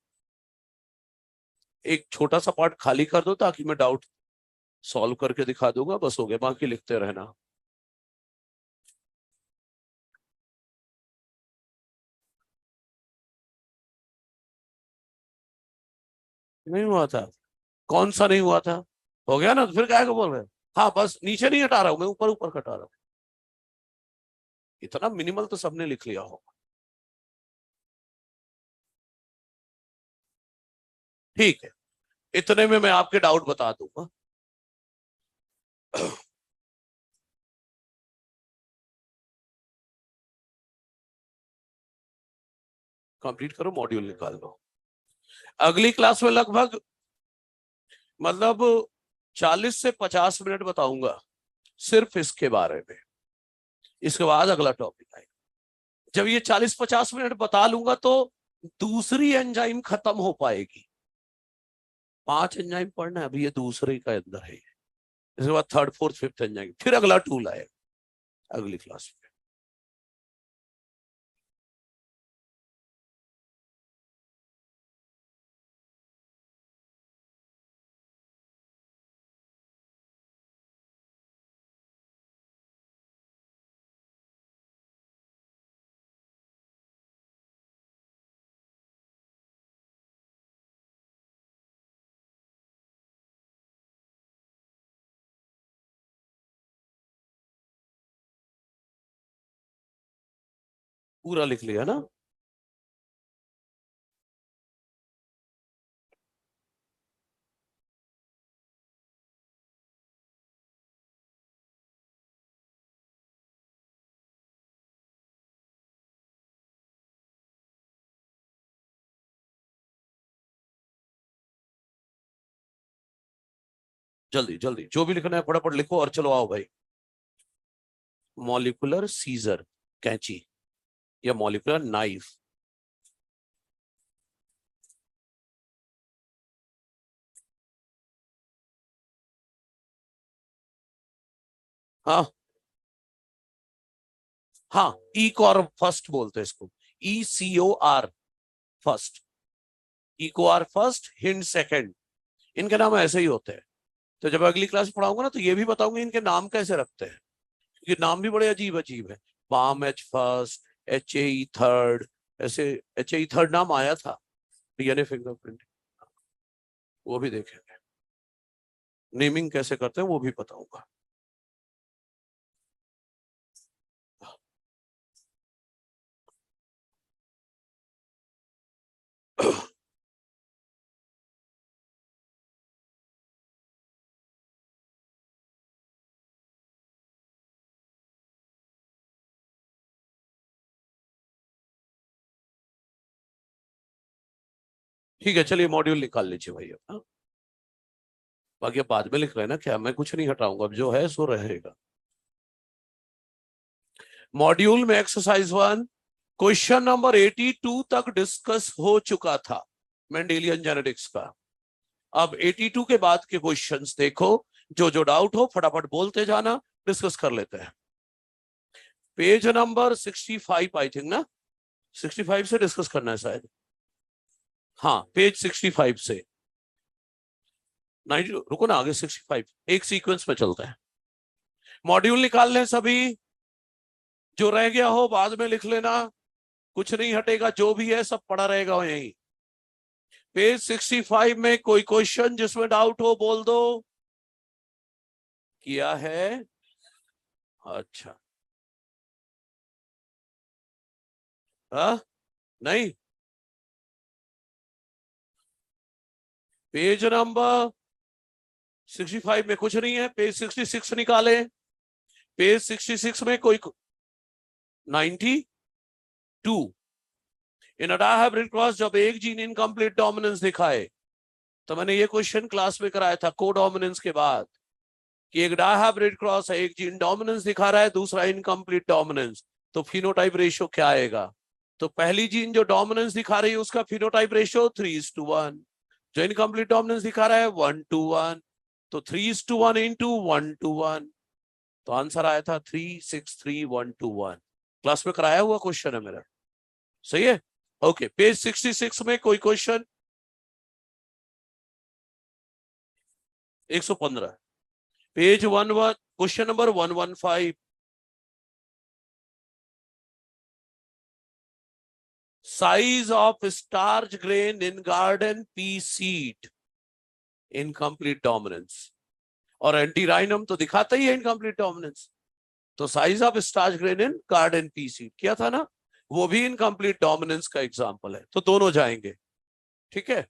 एक छोटा सा पार्ट खाली कर दो ताकि मैं डाउट सॉल्व करके दिखा दूंगा, बस हो गया, बाकी लिखते रहना। नहीं हुआ था? कौन सा नहीं हुआ था? हो गया ना, तो फिर क्या बोल रहे हैं? हाँ, बस नीचे नहीं हटा रहा हूं मैं, ऊपर ऊपर हटा रहा हूं। इतना मिनिमल तो सबने लिख लिया होगा। ठीक है, इतने में मैं आपके डाउट बता दूंगा। कंप्लीट करो, मॉड्यूल निकाल लो। अगली क्लास में लगभग मतलब 40 से 50 मिनट बताऊंगा सिर्फ इसके बारे में। इसके बाद अगला टॉपिक आएगा। जब ये 40-50 मिनट बता लूंगा तो दूसरी एंजाइम खत्म हो पाएगी। 5 एंजाइम पढ़ना है, अभी ये दूसरे का अंदर है। इसके बाद थर्ड फोर्थ फिफ्थ एंजाइम, फिर अगला टूल आएगा अगली क्लास में। पूरा लिख लिया ना? जल्दी जल्दी जो भी लिखना है फटाफट लिखो और चलो आओ भाई। मॉलिक्यूलर सीजर, कैंची या मॉलिक्यूलर नाइफ। हाँ हाँ, इकोर फर्स्ट बोलते हैं इसको, ECOR first. EcoR first, Hind second, इनके नाम ऐसे ही होते हैं। तो जब अगली क्लास पढ़ाऊंगा ना तो ये भी बताऊंगा इनके नाम कैसे रखते हैं, क्योंकि नाम भी बड़े अजीब अजीब है। Palm H first, HAE third, ऐसे HAE थर्ड नाम आया था। DNA फिंगरप्रिंट, वो भी देखेंगे। नेमिंग कैसे करते हैं वो भी बताऊंगा। ठीक है, चलिए मॉड्यूल निकाल लीजिए भाई अपना। बाकी अब बाद में लिख रहे हैं ना, क्या मैं कुछ नहीं हटाऊंगा, अब जो है सो रहेगा। मॉड्यूल में एक्सरसाइज 1 क्वेश्चन नंबर 82 तक डिस्कस हो चुका था मेंडेलियन जेनेटिक्स का। अब 82 के बाद के क्वेश्चंस देखो, जो जो डाउट हो फटाफट बोलते जाना, डिस्कस कर लेते हैं। पेज नंबर 65 आई थिंक ना, 65 से डिस्कस करना है शायद। हाँ, पेज 65 से 90, रुको ना, आगे 65, एक सीक्वेंस में चलता है। मॉड्यूल निकाल लें सभी, जो रह गया हो बाद में लिख लेना, कुछ नहीं हटेगा, जो भी है सब पड़ा रहेगा यहीं। पेज 65 में कोई क्वेश्चन जिसमें डाउट हो बोल दो। किया है? अच्छा, हाँ नहीं, पेज नंबर 65 में कुछ नहीं है, पेज 66 निकाले। पेज 66 में कोई 92 इन डायहाइब्रिड क्रॉस जब एक जीन इनकम्प्लीट डोमिनेंस दिखाए, तो मैंने ये क्वेश्चन क्लास में कराया था को डोमिनेंस के बाद, कि एक डायहाइब्रिड क्रॉस है, एक जीन डोमिनेंस दिखा रहा है, दूसरा इनकम्प्लीट डोमिनेंस, तो फिनोटाइप रेशियो क्या आएगा? तो पहली जीन जो डोमिनेंस दिखा रही है उसका फिनोटाइप रेशियो 3:1, जो इनकम्प्लीट डोमिनेंस दिखा रहा है 1:1। तो 3:1 इंटू 1:1, तो आंसर आया था 363:1:1। क्लास में कराया हुआ क्वेश्चन है मेरा, सही है। ओके, पेज 66 में कोई question? 115, page 11, question number 115। Size of starch grain in garden pea seed, incomplete dominance. और एंटीराइनम तो दिखाता ही है इनकम्प्लीट डोमिनेंस। तो size of starch grain in garden pea seed किया था ना, वो भी इनकम्प्लीट डोमिनेंस का एग्जांपल है, तो दोनों जाएंगे। ठीक है,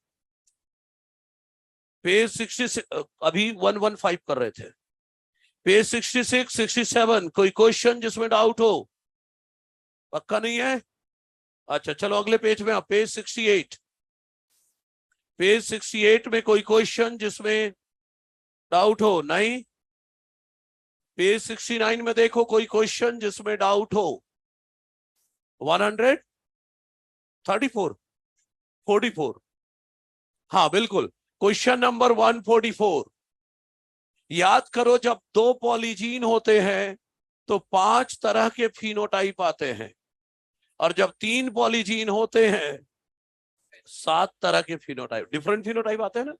पेज 66, अभी 115 कर रहे थे। पेज 66, 67 कोई क्वेश्चन जिसमें डाउट हो? पक्का नहीं है? अच्छा चलो अगले पेज में, पेज 68। पेज 68 में कोई क्वेश्चन जिसमें डाउट हो? नहीं। पेज 69 में देखो कोई क्वेश्चन जिसमें डाउट हो? 134, 44, हाँ बिल्कुल, क्वेश्चन नंबर 144। याद करो, जब दो पॉलीजीन होते हैं तो 5 तरह के फिनोटाइप आते हैं, और जब 3 पॉलीजीन होते हैं 7 तरह के फिनोटाइप, डिफरेंट फिनोटाइप आते हैं ना।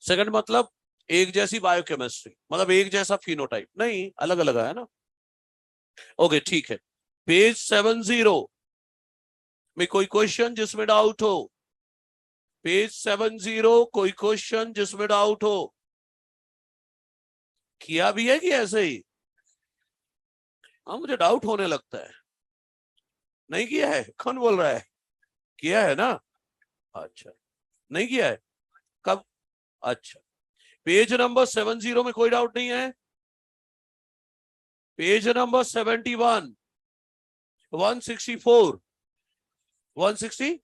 सेकंड मतलब एक जैसी बायोकेमिस्ट्री, मतलब एक जैसा फिनोटाइप नहीं, अलग अलग है ना। ओके ठीक है, पेज 70 में कोई क्वेश्चन जिसमें डाउट हो? पेज 70 कोई क्वेश्चन जिसमें डाउट हो? किया भी है कि ऐसे ही? हाँ मुझे डाउट होने लगता है। नहीं किया है? कौन बोल रहा है? किया है ना? अच्छा, नहीं किया है? कब? अच्छा, पेज नंबर 70 में कोई डाउट नहीं है। Page number 71, 164, 160,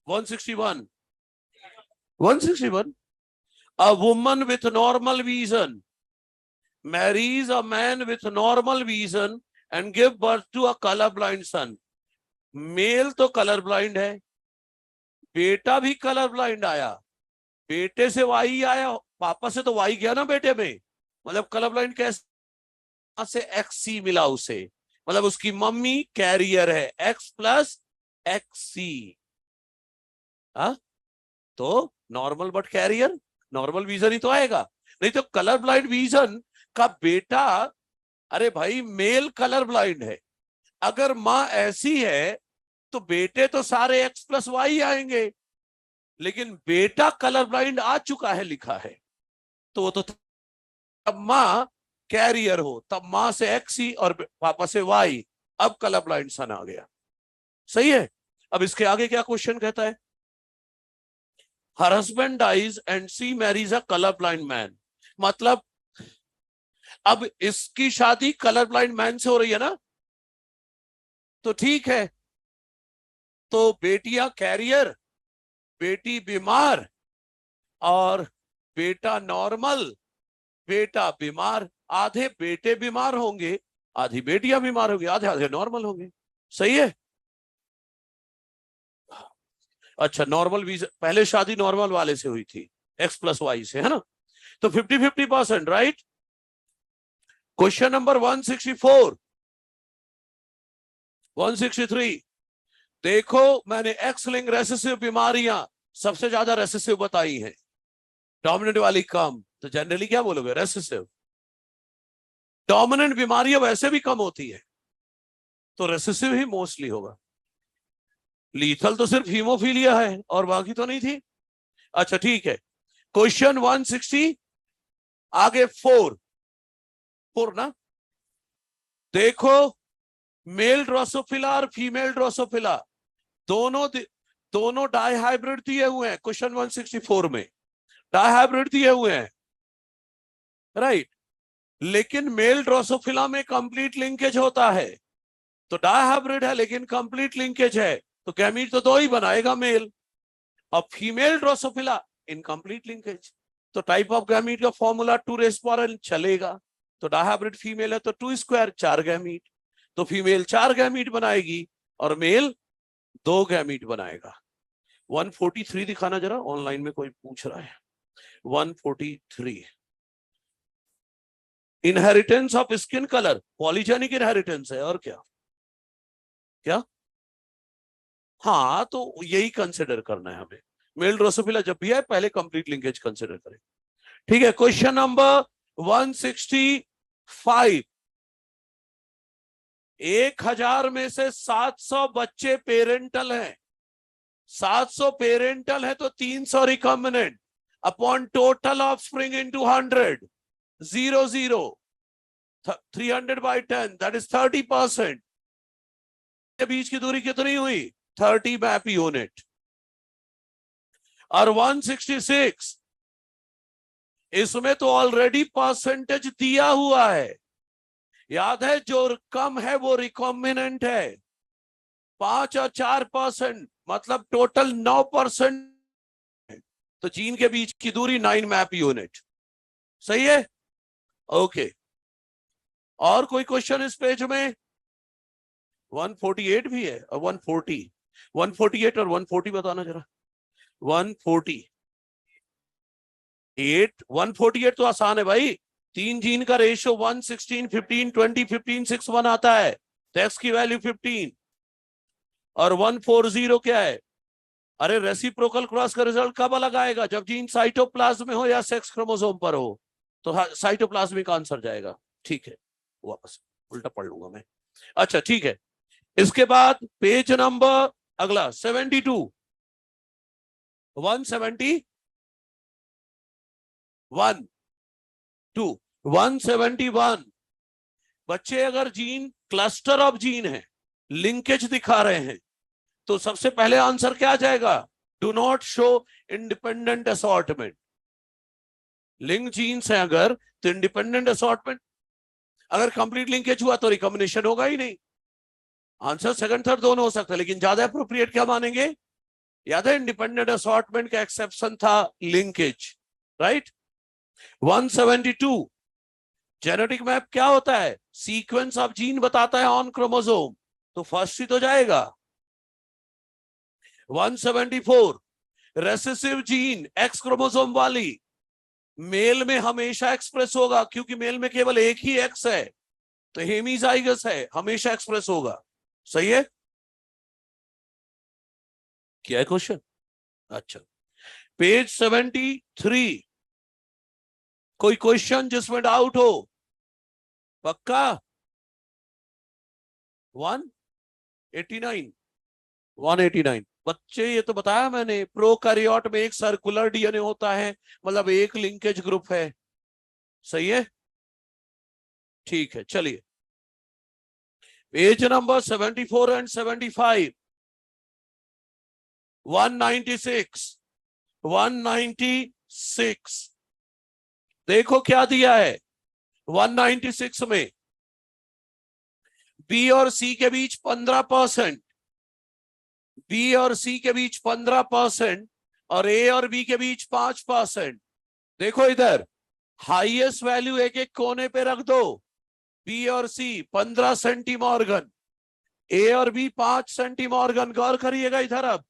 161, 161। A woman with normal vision marries a man with normal vision and give birth to a colorblind son. Male तो कलर ब्लाइंड है, बेटा भी कलर ब्लाइंड आया, बेटे से वाई आया, पापा से तो वाई गया ना बेटे में, मतलब कलर ब्लाइंड कैसे से एक्स सी मिला उसे, मतलब उसकी मम्मी कैरियर है, एक्स प्लस एक्स सी। तो normal but carrier, normal vision ही तो आएगा, नहीं तो कलर ब्लाइंड विजन का बेटा। अरे भाई मेल कलर ब्लाइंड है, अगर मां ऐसी है तो बेटे तो सारे एक्स प्लस वाई आएंगे, लेकिन बेटा कलर ब्लाइंड आ चुका है लिखा है, तो वो तो तब मां कैरियर हो, तब मां से एक्स ही और पापा से वाई, अब कलर ब्लाइंड सन आ गया। सही है। अब इसके आगे क्या क्वेश्चन कहता है? हर husband dies and she marries a colour blind man, मतलब अब इसकी शादी कलर ब्लाइंड मैन से हो रही है ना, तो ठीक है, तो बेटियां कैरियर, बेटी बीमार, और बेटा नॉर्मल, बेटा बीमार, आधे बेटे बीमार होंगे, आधी बेटियां बीमार होंगी, आधे आधे नॉर्मल होंगे। सही है। अच्छा, नॉर्मल वीजा, पहले शादी नॉर्मल वाले से हुई थी, एक्स प्लस वाई से, है ना, तो 50-50%, राइट। क्वेश्चन नंबर 164, 163, देखो मैंने एक्स लिंक रेसेसिव बीमारियां सबसे ज्यादा रेसेसिव बताई हैं, डोमिनेंट वाली कम, तो जनरली क्या बोलोगे? रेसेसिव। डोमिनेंट बीमारियां वैसे भी कम होती है, तो रेसेसिव ही मोस्टली होगा। लीथल तो सिर्फ हीमोफीलिया है और बाकी तो नहीं थी। अच्छा ठीक है, क्वेश्चन 160, आगे 4 ना, देखो मेल ड्रोसोफिला और फीमेल ड्रोसोफिला दोनों डाइहाइब्रिड दिए हुए हैं क्वेश्चन 164 में, डाइहाइब्रिड दिए हुए हैं, राइट। लेकिन मेल ड्रोसोफिला में कंप्लीट लिंकेज होता है, तो डाइहाइब्रिड है लेकिन कंप्लीट लिंकेज है, तो गैमीट तो 2 ही बनाएगा मेल। और फीमेल ड्रोसोफिला इनकम्प्लीट लिंकेज, तो टाइप ऑफ गैमीट का फॉर्मूला 2n चलेगा, तो डाइहाइब्रिड फीमेल है तो 2² 4 गैमीट, तो फीमेल 4 गैमीट बनाएगी और मेल 2 गैमीट बनाएगा। 143 दिखाना जरा, ऑनलाइन में कोई पूछ रहा है। 143 inheritance of skin colour, polygenic inheritance है और क्या क्या। हाँ तो यही कंसिडर करना है हमें। मेल ड्रोसोफिला जब भी है पहले कंप्लीट लिंकेज कंसिडर करें। ठीक है, क्वेश्चन नंबर 165। 1000 में से 700 बच्चे पेरेंटल हैं, 700 पेरेंटल है तो 300 recombinant upon total of spring into 100, 0 0 300 by 10 that is 30%। के बीच की दूरी कितनी हुई? 30 मैप यूनिट। और 166 इसमें तो ऑलरेडी परसेंटेज दिया हुआ है, याद है, जो कम है वो रिकॉम्बिनेंट है। 5 और 4% मतलब टोटल 9%। तो जीन के बीच की दूरी 9 मैप यूनिट। सही है, ओके। और कोई क्वेश्चन इस पेज में? 148 भी है और 140, 148 और 140 बताना जरा। 148 तो आसान है भाई, 3 जीन का रेशियो 1 16 15 20 15 6 1 आता है, तो एक्स की वैल्यू 15। और 140 क्या है? अरे रेसिप्रोकल क्रॉस का रिजल्ट कब अलग आएगा? जब जीन साइटोप्लाज्म में हो या सेक्स क्रोमोसोम पर हो, तो साइटोप्लाज्मिक आंसर जाएगा। ठीक है, वापस उल्टा पढ़ लूंगा मैं। अच्छा ठीक है, इसके बाद पेज नंबर अगला 72 171 171। बच्चे अगर जीन क्लस्टर ऑफ जीन है, लिंकेज दिखा रहे हैं, तो सबसे पहले आंसर क्या आ जाएगा? Do not show independent assortment. Link genes है अगर, तो इंडिपेंडेंट असॉर्टमेंट। अगर कंप्लीट लिंकेज हुआ तो रिकॉम्बिनेशन होगा ही नहीं। आंसर सेकंड थर्ड दोनों हो सकता है, लेकिन ज्यादा अप्रोप्रिएट क्या मानेंगे? याद है इंडिपेंडेंट असॉर्टमेंट का एक्सेप्शन था लिंकेज, राइट। 172 जेनेटिक मैप क्या होता है? सीक्वेंस ऑफ जीन बताता है ऑन क्रोमोसोम, तो फर्स्ट ही तो जाएगा। 174 रेसेसिव जीन एक्स क्रोमोसोम वाली, मेल में हमेशा एक्सप्रेस होगा, क्योंकि मेल में केवल एक ही एक्स है, तो हेमीजाइगस है, हमेशा एक्सप्रेस होगा। सही है, क्या है क्वेश्चन? अच्छा, पेज 73 कोई क्वेश्चन जिसमें डाउट हो? पक्का? 189 189 बच्चे, ये तो बताया मैंने, प्रोकैरियोट में एक सर्कुलर डीएनए होता है, मतलब एक लिंकेज ग्रुप है। सही है, ठीक है, चलिए पेज नंबर 74 एंड 75। 196 देखो क्या दिया है 196 में। बी और सी के बीच 15%, बी और सी के बीच 15%, और ए और बी के बीच 5%। देखो इधर हाईएस्ट वैल्यू एक एक कोने पे रख दो। बी और सी 15 सेंटीमॉर्गन, ए और बी 5 सेंटीमॉर्गन। गौर करिएगा इधर, अब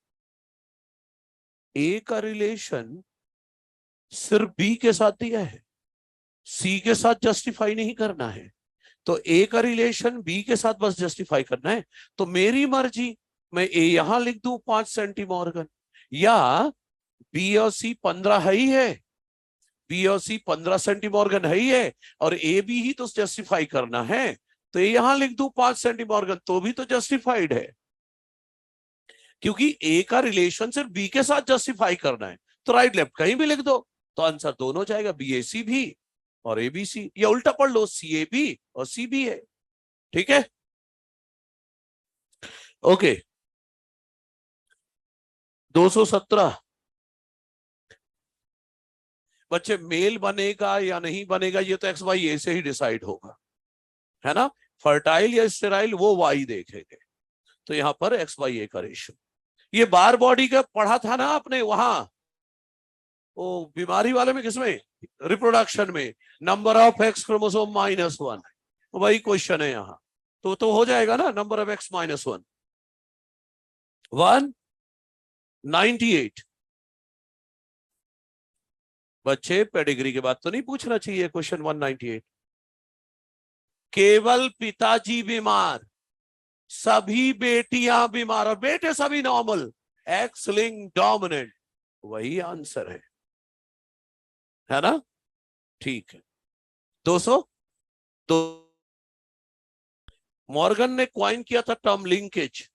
ए का रिलेशन सिर्फ बी के साथ दिया है, सी के साथ जस्टिफाई नहीं करना है, तो ए का रिलेशन बी के साथ बस जस्टिफाई करना है। तो मेरी मर्जी, मैं ए यहां लिख दूं 5 सेंटीमॉर्गन, या बी और सी 15 है ही है, बी और सी 15 सेंटीमॉर्गन है ही है, और ए बी ही तो जस्टिफाई करना है, तो ये यहां लिख दूं 5 सेंटीमॉर्गन, तो भी तो जस्टिफाइड है, क्योंकि ए का रिलेशन सिर्फ बी के साथ जस्टिफाई करना है। तो राइट लेफ्ट कहीं भी लिख दो, तो आंसर दोनों जाएगा, बी ए सी भी और ए बी सी, या उल्टा पढ़ लो, सी ए बी और सी बी है। ठीक है, ओके। 217 बच्चे, मेल बनेगा या नहीं बनेगा ये तो एक्स वाई ए से ही डिसाइड होगा, है ना। फर्टाइल या स्टेराइल वो वाई देखेंगे, तो यहां पर एक्स वाई ए का रेशियो। ये बार बॉडी का पढ़ा था ना आपने वहां, वो बीमारी वाले में, किसमें? रिप्रोडक्शन में, नंबर ऑफ एक्स क्रोमोसोम -1, वही क्वेश्चन है यहाँ। तो हो जाएगा ना, नंबर ऑफ एक्स -1 1 98। बच्चे पेडिग्री के बाद तो नहीं पूछना चाहिए क्वेश्चन 198। केवल पिताजी बीमार, सभी बेटियां बीमार और बेटे सभी नॉर्मल, एक्स लिंक डोमिनेंट, वही आंसर है ना? ठीक है। 200। तो मॉर्गन ने क्वाइन किया था टर्म लिंकेज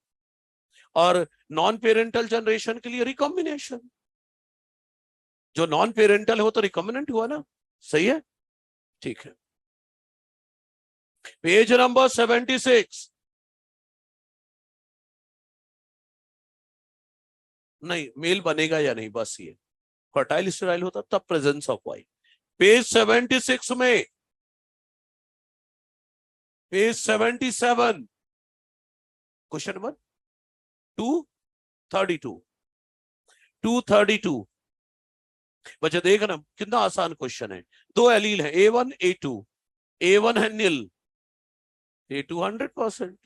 और नॉन पेरेंटल जनरेशन के लिए रिकॉम्बिनेशन। जो नॉन पेरेंटल हो तो रिकॉम्बिनेंट हुआ ना, सही है? ठीक है। Page number 76। नहीं, मेल बनेगा या नहीं, बस ये फर्टाइल स्टेराइल होता तब प्रेजेंस ऑफ वाई। पेज 76 में, पेज 77, क्वेश्चन नंबर 232। 232 बच्चे देखना कितना आसान क्वेश्चन है। दो एलील है A1 A2, A1 है नील, A2 100%,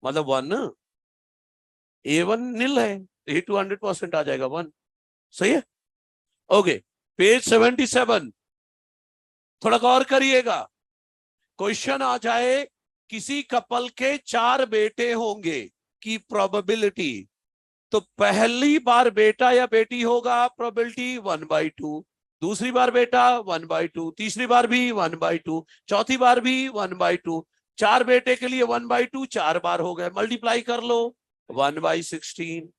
मतलब 1, A1 नील है, A2 100% आ जाएगा 1, सही है? ओके, पेज 77 थोड़ा गौर करिएगा। क्वेश्चन आ जाए किसी कपल के 4 बेटे होंगे की प्रोबेबिलिटी, तो पहली बार बेटा या बेटी होगा प्रोबेबिलिटी 1/2, दूसरी बार बेटा 1/2, तीसरी बार भी 1/2, चौथी बार भी 1/2। 4 बेटे के लिए 1/2 4 बार हो गए, मल्टीप्लाई कर लो 1/16।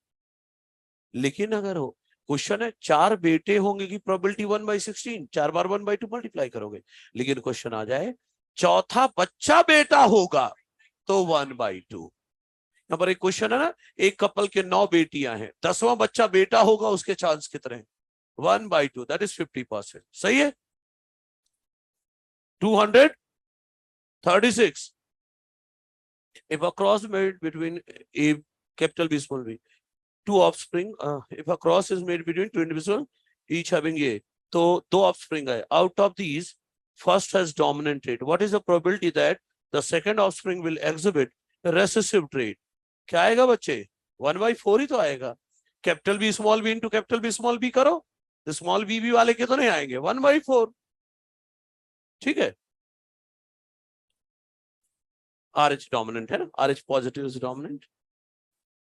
लेकिन अगर हो क्वेश्चन है 4 बेटे होंगे की प्रोबेबिलिटी 1/16, 4 बार 1/2 मल्टीप्लाई करोगे। लेकिन क्वेश्चन आ जाए चौथा बच्चा बेटा होगा तो 1/2। यहाँ पर एक क्वेश्चन है ना, एक कपल के 9 बेटियां हैं, 10वां बच्चा बेटा होगा, उसके चांस कितने हैं? 1/2, दैट इज 50%, सही है? 236। If a cross made between a capital B small b, two offspring, if a cross is made between two individuals, each having a, तो 2 offspring है, out of these first has dominant trait, what is the probability that the second offspring will exhibit recessive trait? क्या आएगा बच्चे? 1/4 ही तो आएगा। Capital B small B into capital B small B करो, तो स्मॉल बी बी वाले कितने आएंगे? 1/4। ठीक है, RH डोमिनेंट है ना, RH पॉजिटिव इज डोमिनेंट,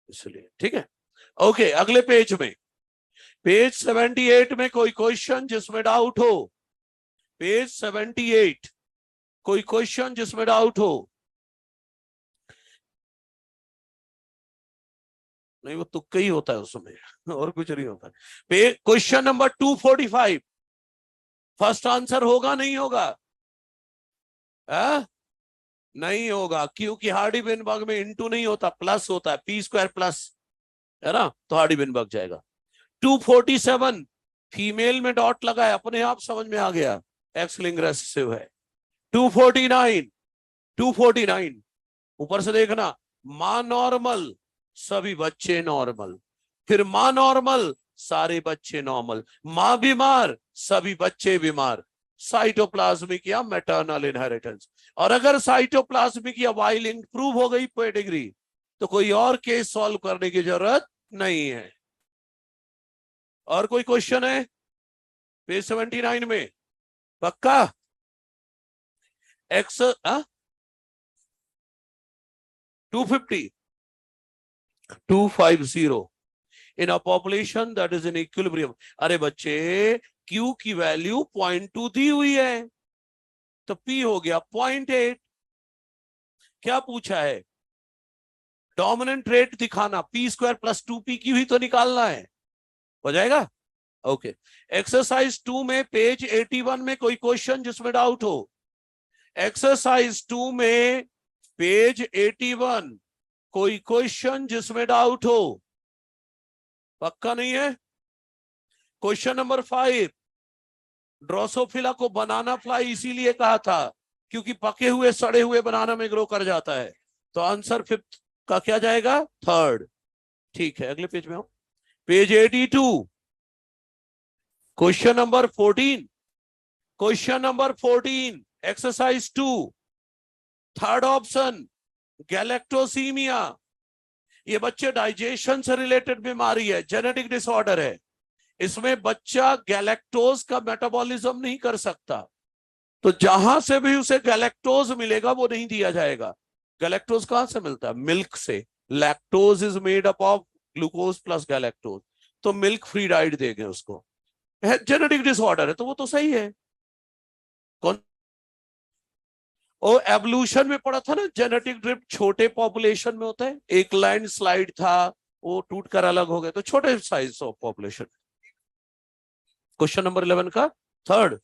इसलिए ठीक है। ओके, अगले पेज में, पेज 78 में कोई क्वेश्चन जिसमें डाउट हो, पेज 78 कोई क्वेश्चन जिसमें डाउट हो? नहीं, वो तुक्का ही होता है उसमें और कुछ नहीं होता। क्वेश्चन नंबर 245, फर्स्ट आंसर होगा नहीं होगा? नहीं होगा, क्योंकि हार्डी-वेनबर्ग में इंटू नहीं होता, प्लस होता है, p² प्लस, है ना, तो हार्डी-वेनबर्ग जाएगा। 247 फीमेल में डॉट लगाया, अपने आप समझ में आ गया, एक्स लिंक रेसेसिव है। 249 ऊपर से देखना, मां नॉर्मल, सभी बच्चे नॉर्मल, फिर मां नॉर्मल, सारे बच्चे नॉर्मल, मां बीमार, सभी बच्चे बीमार, साइटोप्लाज्मिक या मैटरनल इनहेरिटेंस। और अगर साइटोप्लाज्मिक या वाई लिंक प्रूव हो गई पेडिग्री, तो कोई और केस सॉल्व करने की जरूरत नहीं है। और कोई क्वेश्चन है पेज 79 में? पक्का? X 250 in a population that is in equilibrium. अरे बच्चे, Q की वैल्यू 0.2 दी हुई है, तो P हो गया 0.8। क्या पूछा है? डोमिनेंट रेट दिखाना, p² + 2p ही तो निकालना है, हो जाएगा? ओके, एक्सरसाइज 2 में पेज 81 में कोई क्वेश्चन जिसमें डाउट हो? एक्सरसाइज 2 में पेज 81 कोई क्वेश्चन जिसमें डाउट हो? पक्का नहीं है? क्वेश्चन नंबर 5, ड्रोसोफिला को बनाना फ्लाई इसीलिए कहा था क्योंकि पके हुए सड़े हुए बनाना में ग्रो कर जाता है, तो आंसर 5th का क्या जाएगा? 3rd। ठीक है, अगले पेज में आओ, page 82 question number 14, question number 14 exercise 2, 3rd option, galactosaemia ये बच्चे डाइजेशन से रिलेटेड बीमारी है, जेनेटिक डिसऑर्डर है। इसमें बच्चा गैलेक्टोज का मेटाबॉलिज्म नहीं कर सकता, तो जहां से भी उसे गैलेक्टोज मिलेगा वो नहीं दिया जाएगा। गैलेक्टोज कहां से मिलता है? मिल्क से। Lactose is made up of glucose plus galactose, तो मिल्क फ्री डाइट देंगे उसको। जेनेटिक डिसऑर्डर है तो वो तो सही है। कौन ओ एवोल्यूशन में पढ़ा था ना, जेनेटिक ड्रिफ्ट छोटे पॉपुलेशन में होता है। एक लैंड स्लाइड था, वो टूट कर अलग हो गए, तो छोटे size of population. Question number 11 का थर्ड,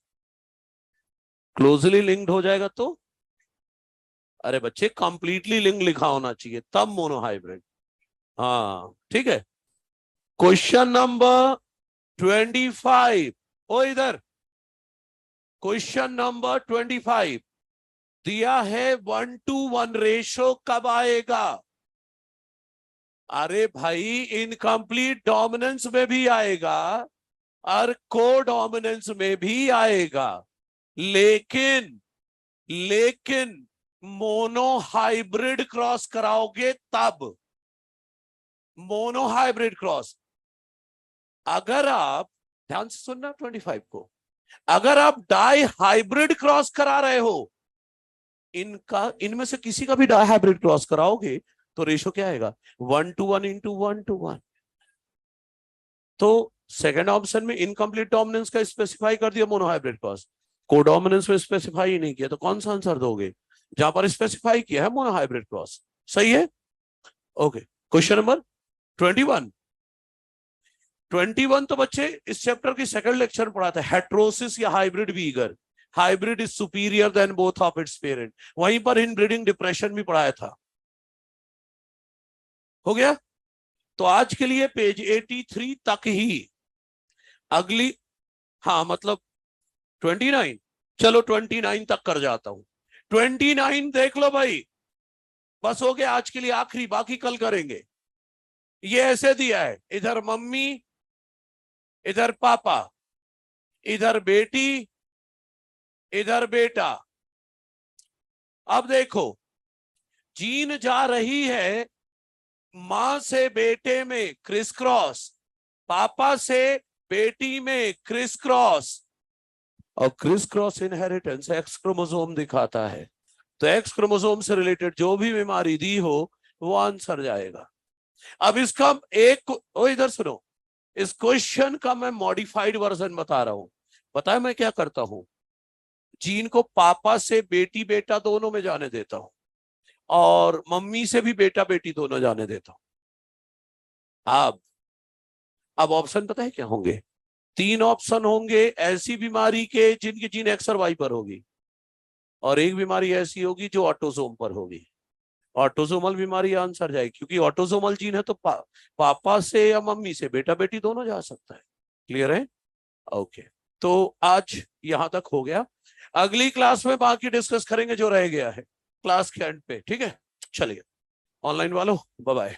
क्लोजली लिंक्ड हो जाएगा तो, अरे बच्चे कंप्लीटली लिंक लिखा होना चाहिए तब मोनोहाइब्रिड। हाँ ठीक है। क्वेश्चन नंबर 25, ओ इधर क्वेश्चन नंबर 25 दिया है 1:1 रेशो कब आएगा? अरे भाई इनकम्प्लीट डोमिनेंस में भी आएगा और कोडोमिनेंस में भी आएगा, लेकिन मोनोहाइब्रिड क्रॉस कराओगे तब। मोनोहाइब्रिड क्रॉस, अगर आप ध्यान से सुनना 25 को, अगर आप डाई हाइब्रिड क्रॉस करा रहे हो, इनमें से किसी का भी डाई हाइब्रिड क्रॉस कराओगे तो रेशो क्या आएगा? 1:1 इंटू 1:1। तो सेकेंड ऑप्शन में इनकम्प्लीट डोमिनेंस का स्पेसिफाई कर दिया मोनोहाइब्रिड क्रॉस, कोडोमिनेंस में स्पेसिफाई ही नहीं किया, तो कौन सा आंसर दोगे? जहां पर स्पेसिफाई किया है मोनोहाइब्रिड क्रॉस। सही है। Okay, question number 21। 21 तो बच्चे इस चैप्टर की सेकंड लेक्चर पढ़ा था, हेट्रोसिस या hybrid vigour. Hybrid is superior than both of its parent. वहीं पर इनब्रीडिंग डिप्रेशन भी पढ़ाया था। हो गया। तो आज के लिए पेज 83 तक ही। अगली, हाँ मतलब 29, चलो 29 तक कर जाता हूं। 29 देख लो भाई, बस हो गया आज के लिए आखिरी, बाकी कल करेंगे। ये ऐसे दिया है, इधर मम्मी, इधर पापा, इधर बेटी, इधर बेटा। अब देखो, जीन जा रही है मां से बेटे में क्रिस क्रॉस, पापा से बेटी में क्रिस क्रॉस, और criss cross inheritance x chromosome दिखाता है। तो एक्स क्रोमोसोम से रिलेटेड जो भी बीमारी दी हो वो आंसर जाएगा। अब इसका इधर सुनो, इस क्वेश्चन का मैं मॉडिफाइड वर्जन बता रहा हूं। पता है मैं क्या करता हूं? जीन को पापा से बेटी बेटा दोनों में जाने देता हूं, और मम्मी से भी बेटा बेटी दोनों जाने देता हूं। अब ऑप्शन पता है क्या होंगे? 3 ऑप्शन होंगे ऐसी बीमारी के जिनकी जीन एक्स और वाई पर होगी, और एक बीमारी ऐसी होगी जो ऑटोसोम पर होगी। ऑटोसोमल बीमारी आंसर जाएगी, क्योंकि ऑटोसोमल जीन है तो पापा से या मम्मी से बेटा बेटी दोनों जा सकता है। क्लियर है? ओके, तो आज यहां तक हो गया। अगली क्लास में बाकी डिस्कस करेंगे जो रह गया है क्लास के एंड पे। ठीक है, चलिए ऑनलाइन वालों बाय बाय।